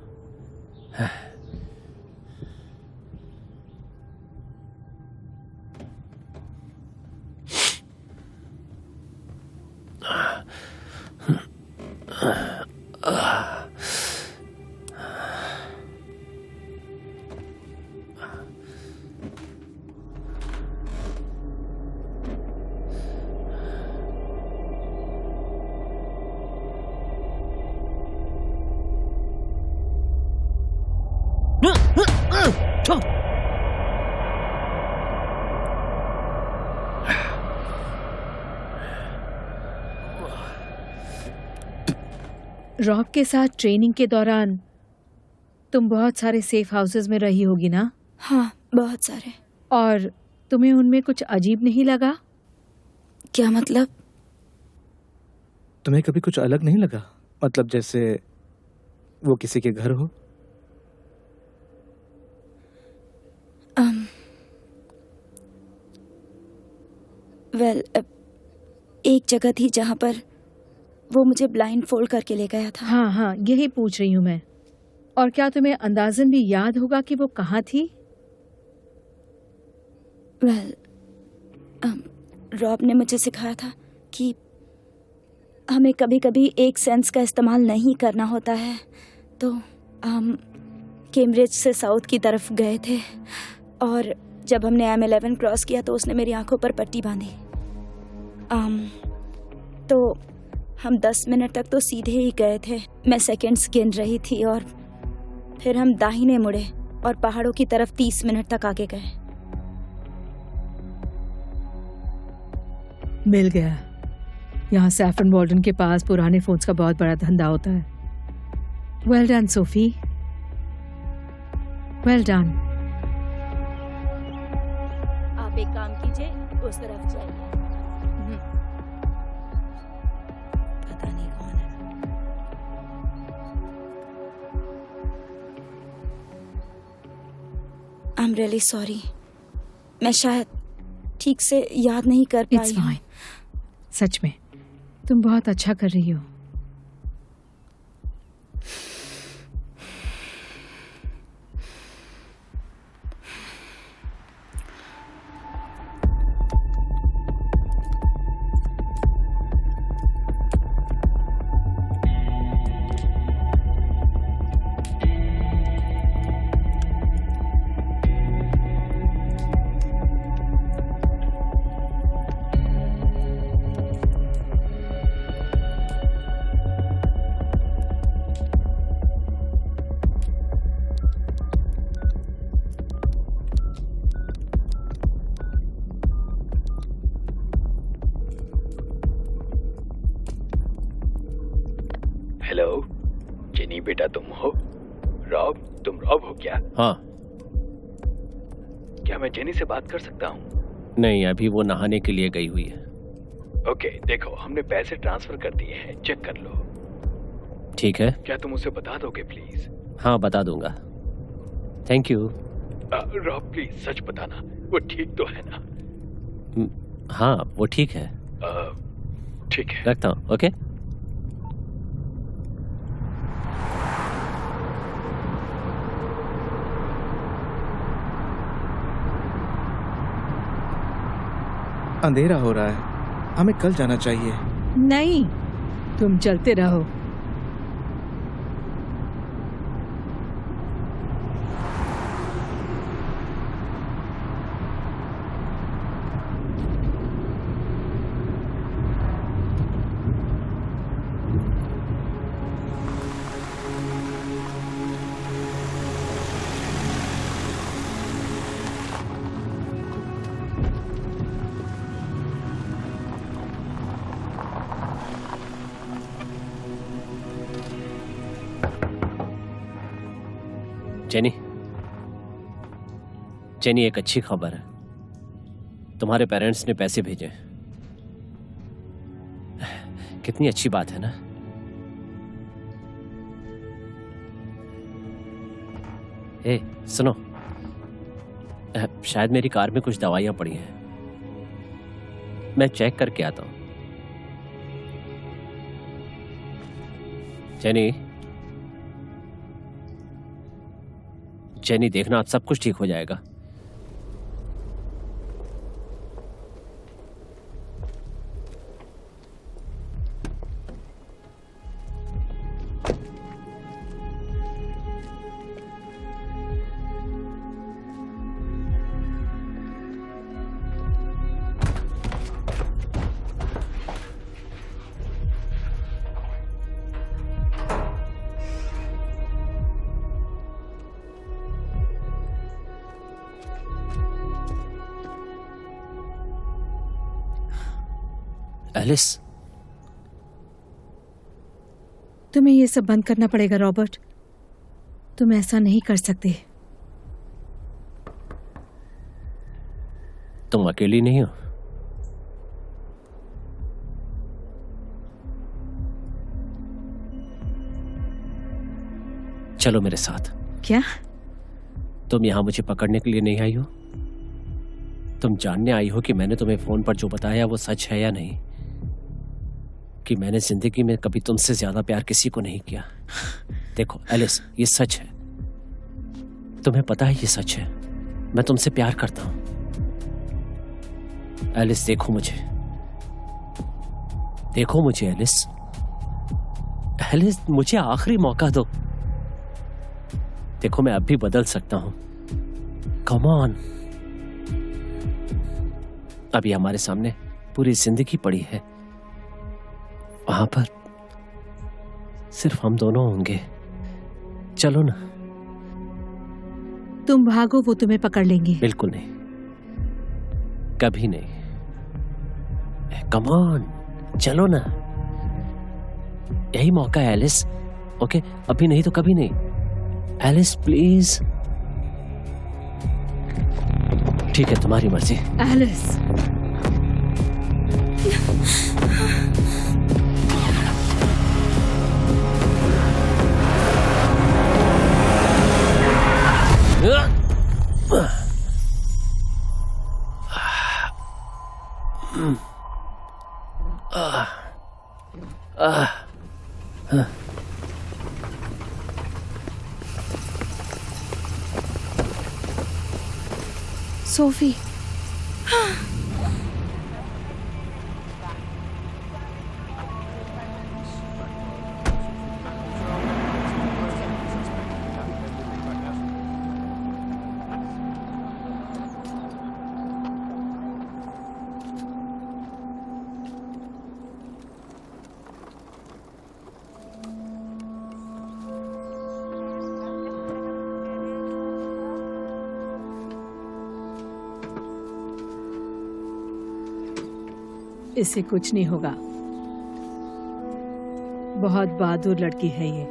रॉब के साथ ट्रेनिंग के दौरान तुम बहुत सारे सेफ हाउसेस में रही होगी ना? हाँ, बहुत सारे। और तुम्हें उनमें कुछ अजीब नहीं लगा? क्या मतलब? तुम्हें कभी कुछ अलग नहीं लगा? मतलब जैसे वो किसी के घर हो? वेल, एक जगह थी जहाँ पर वो मुझे ब्लाइंड फोल्ड करके ले गया था। हाँ हाँ, यही पूछ रही हूँ मैं। और क्या तुम्हें अंदाजन भी याद होगा कि वो कहाँ थी? वेल, रॉब ने मुझे सिखाया था कि हमें कभी कभी एक सेंस का इस्तेमाल नहीं करना होता है। तो हम कैम्ब्रिज से साउथ की तरफ गए थे और जब हमने M11 क्रॉस किया तो उसने मेरी आंखों पर पट्टी बांधी। तो हम 10 मिनट तक तो सीधे ही गए थे। मैं सेकंड्स गिन रही थी और फिर हम दाहिने मुड़े और पहाड़ों की तरफ 30 मिनट तक आगे गए। मिल गया। यहाँ सैफरन वॉल्डन के पास पुराने फोन्स का बहुत बड़ा धंधा होता है। Well done Sophie, well done. आप एक काम कीजिए, उस तरफ जाइए। पता नहीं कौन है। I am really sorry. मैं शायद ठीक से याद नहीं कर पाई। It's fine. सच में तुम बहुत अच्छा कर रही हो। हेलो जेनी बेटा, तुम हो? रॉब, तुम रॉब हो क्या? हाँ। क्या मैं जेनी से बात कर सकता हूँ? नहीं, अभी वो नहाने के लिए गई हुई है। ओके, देखो हमने पैसे ट्रांसफर कर दिए हैं, चेक कर लो। ठीक है। क्या तुम उसे बता दोगे प्लीज? हाँ, बता दूंगा। Thank you. रॉब प्लीज सच बताना, वो ठीक तो है ना? हाँ, वो ठीक है। ठीक है। रखता हूँ। ओके। अंधेरा हो रहा है, हमें कल जाना चाहिए। नहीं, तुम चलते रहो। जेनी, जेनी, एक अच्छी खबर है। तुम्हारे पेरेंट्स ने पैसे भेजे। कितनी अच्छी बात है ना? ए, सुनो, शायद मेरी कार में कुछ दवाइयां पड़ी हैं। मैं चेक करके आता हूं। जेनी, जेनी, देखना आज सब कुछ ठीक हो जाएगा। एलिस, तुम्हें ये सब बंद करना पड़ेगा रॉबर्ट। तुम ऐसा नहीं कर सकते। तुम अकेली नहीं हो। चलो मेरे साथ। क्या? तुम यहां मुझे पकड़ने के लिए नहीं आई हो। तुम जानने आई हो कि मैंने तुम्हें फोन पर जो बताया वो सच है या नहीं, कि मैंने जिंदगी में कभी तुमसे ज्यादा प्यार किसी को नहीं किया। देखो एलिस, ये सच है। तुम्हें पता है ये सच है। मैं तुमसे प्यार करता हूं। एलिस, देखो मुझे, देखो मुझे एलिस। एलिस, मुझे आखिरी मौका दो। देखो मैं अब भी बदल सकता हूं। Come on. अभी हमारे सामने पूरी जिंदगी पड़ी है। वहां पर सिर्फ हम दोनों होंगे। चलो ना। तुम भागो, वो तुम्हें पकड़ लेंगे। बिल्कुल नहीं, कभी नहीं। कम ऑन, चलो ना। यही मौका है एलिस। ओके, अभी नहीं तो कभी नहीं। Alice please. ठीक है, तुम्हारी मर्जी। Alice, Sophie. इससे कुछ नहीं होगा। बहुत बहादुर लड़की है ये।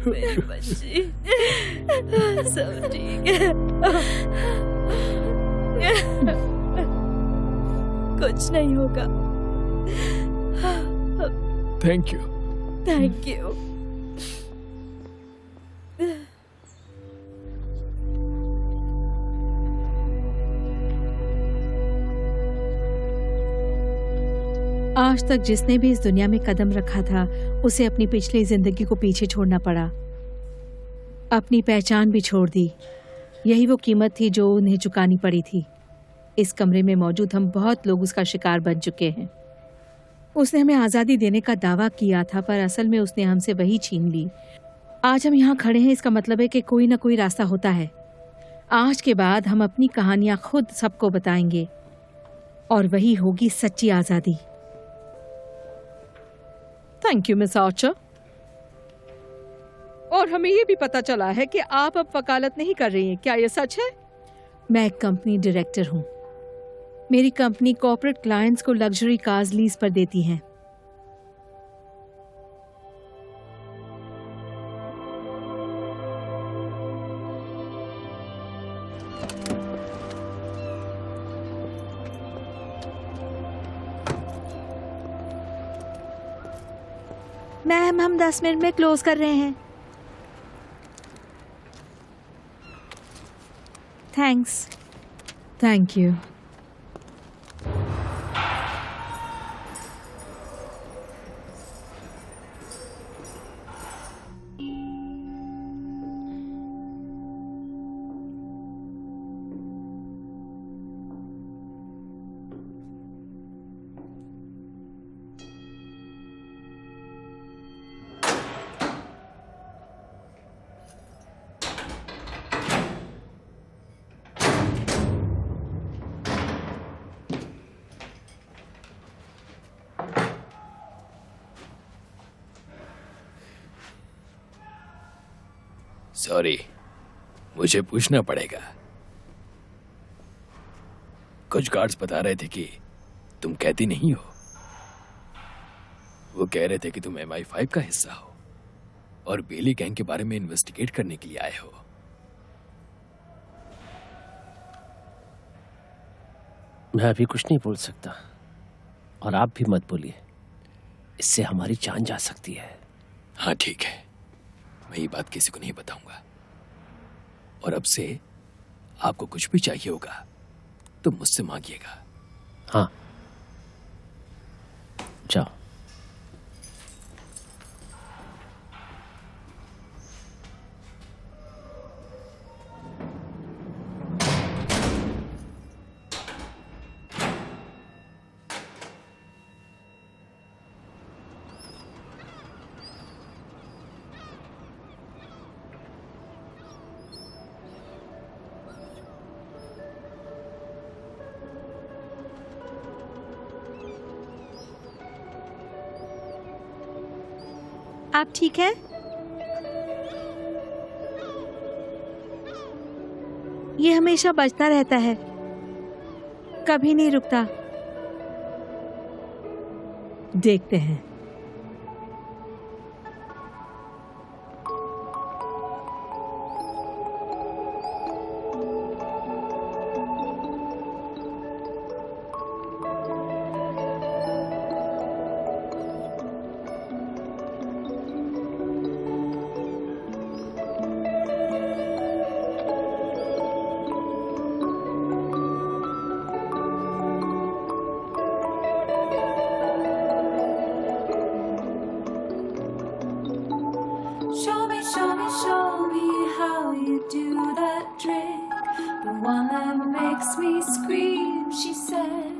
मेरी बच्ची, सब ठीक है। कुछ नहीं होगा। Thank you. Thank you. आज तक जिसने भी इस दुनिया में कदम रखा था उसे अपनी पिछली जिंदगी को पीछे छोड़ना पड़ा, अपनी पहचान भी छोड़ दी। यही वो कीमत थी जो उन्हें चुकानी पड़ी थी। इस कमरे में मौजूद हम बहुत लोग उसका शिकार बन चुके हैं। उसने हमें आज़ादी देने का दावा किया था, पर असल में उसने हमसे वही छीन ली। आज हम यहाँ खड़े हैं, इसका मतलब है कि कोई ना कोई रास्ता होता है। आज के बाद हम अपनी कहानियाँ खुद सबको बताएंगे और वही होगी सच्ची आज़ादी। Thank you miss Archer. और हमें ये भी पता चला है कि आप अब वकालत नहीं कर रही हैं, क्या ये सच है? मैं एक कंपनी डायरेक्टर हूँ। मेरी कंपनी कॉर्पोरेट क्लाइंट्स को लग्जरी कार्स लीज पर देती है। मैम, हम 10 मिनट में क्लोज कर रहे हैं। थैंक्स। Thank you. सॉरी, मुझे पूछना पड़ेगा। कुछ गार्ड्स बता रहे थे कि तुम कहती नहीं हो। वो कह रहे थे कि तुम MI5 का हिस्सा हो और बेली गैंग के बारे में इन्वेस्टिगेट करने के लिए आए हो। मैं अभी कुछ नहीं बोल सकता और आप भी मत बोलिए, इससे हमारी जान जा सकती है। हाँ ठीक है, मैं ये बात किसी को नहीं बताऊंगा। और अब से आपको कुछ भी चाहिए होगा तो मुझसे मांगिएगा। हाँ, जाओ। आप ठीक हैं? ये हमेशा बजता रहता है, कभी नहीं रुकता। देखते हैं। one that makes me scream, she said.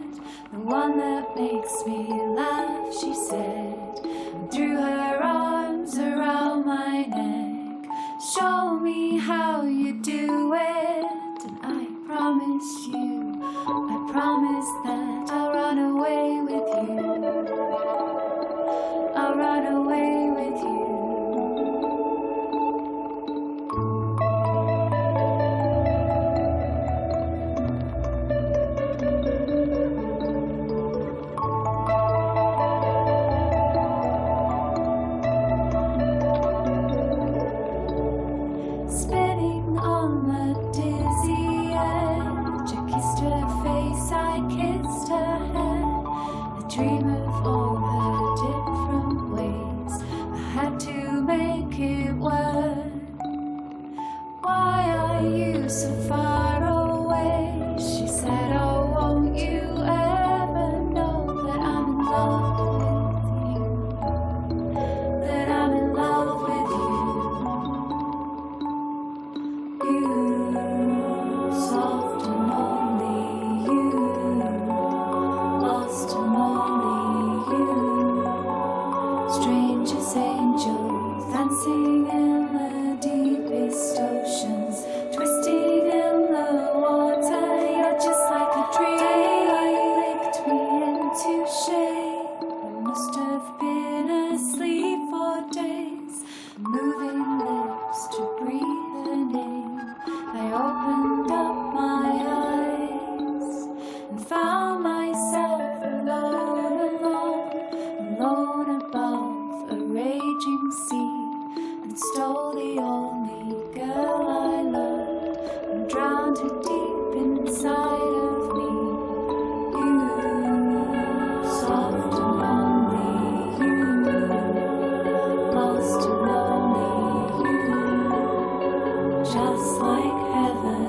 The one that makes me laugh, she said. And threw her arms around my neck. Show me how you do it. And I promise that I'll run away with you. I'll run away with you. Spinning on the dizzy edge, I kissed her face, I kissed her head. I dream of all her different ways. I had to make it work. Why are you so far away? She said, oh, won't you ever know that I'm in love with you? That I'm in love with you. You, soft and lonely, you, lost and lonely, you, strangest angel, dancing in the deepest oceans, twisting in the water. You're just like a dream. Daylight licked me into shade. I must have been asleep for days, moving lips to breathe her name. I opened up my eyes and found myself alone above a raging sea, and stole the only girl I loved and drowned her deep inside of me. You, soft and lonely, you, lost and lonely, you, just like heaven.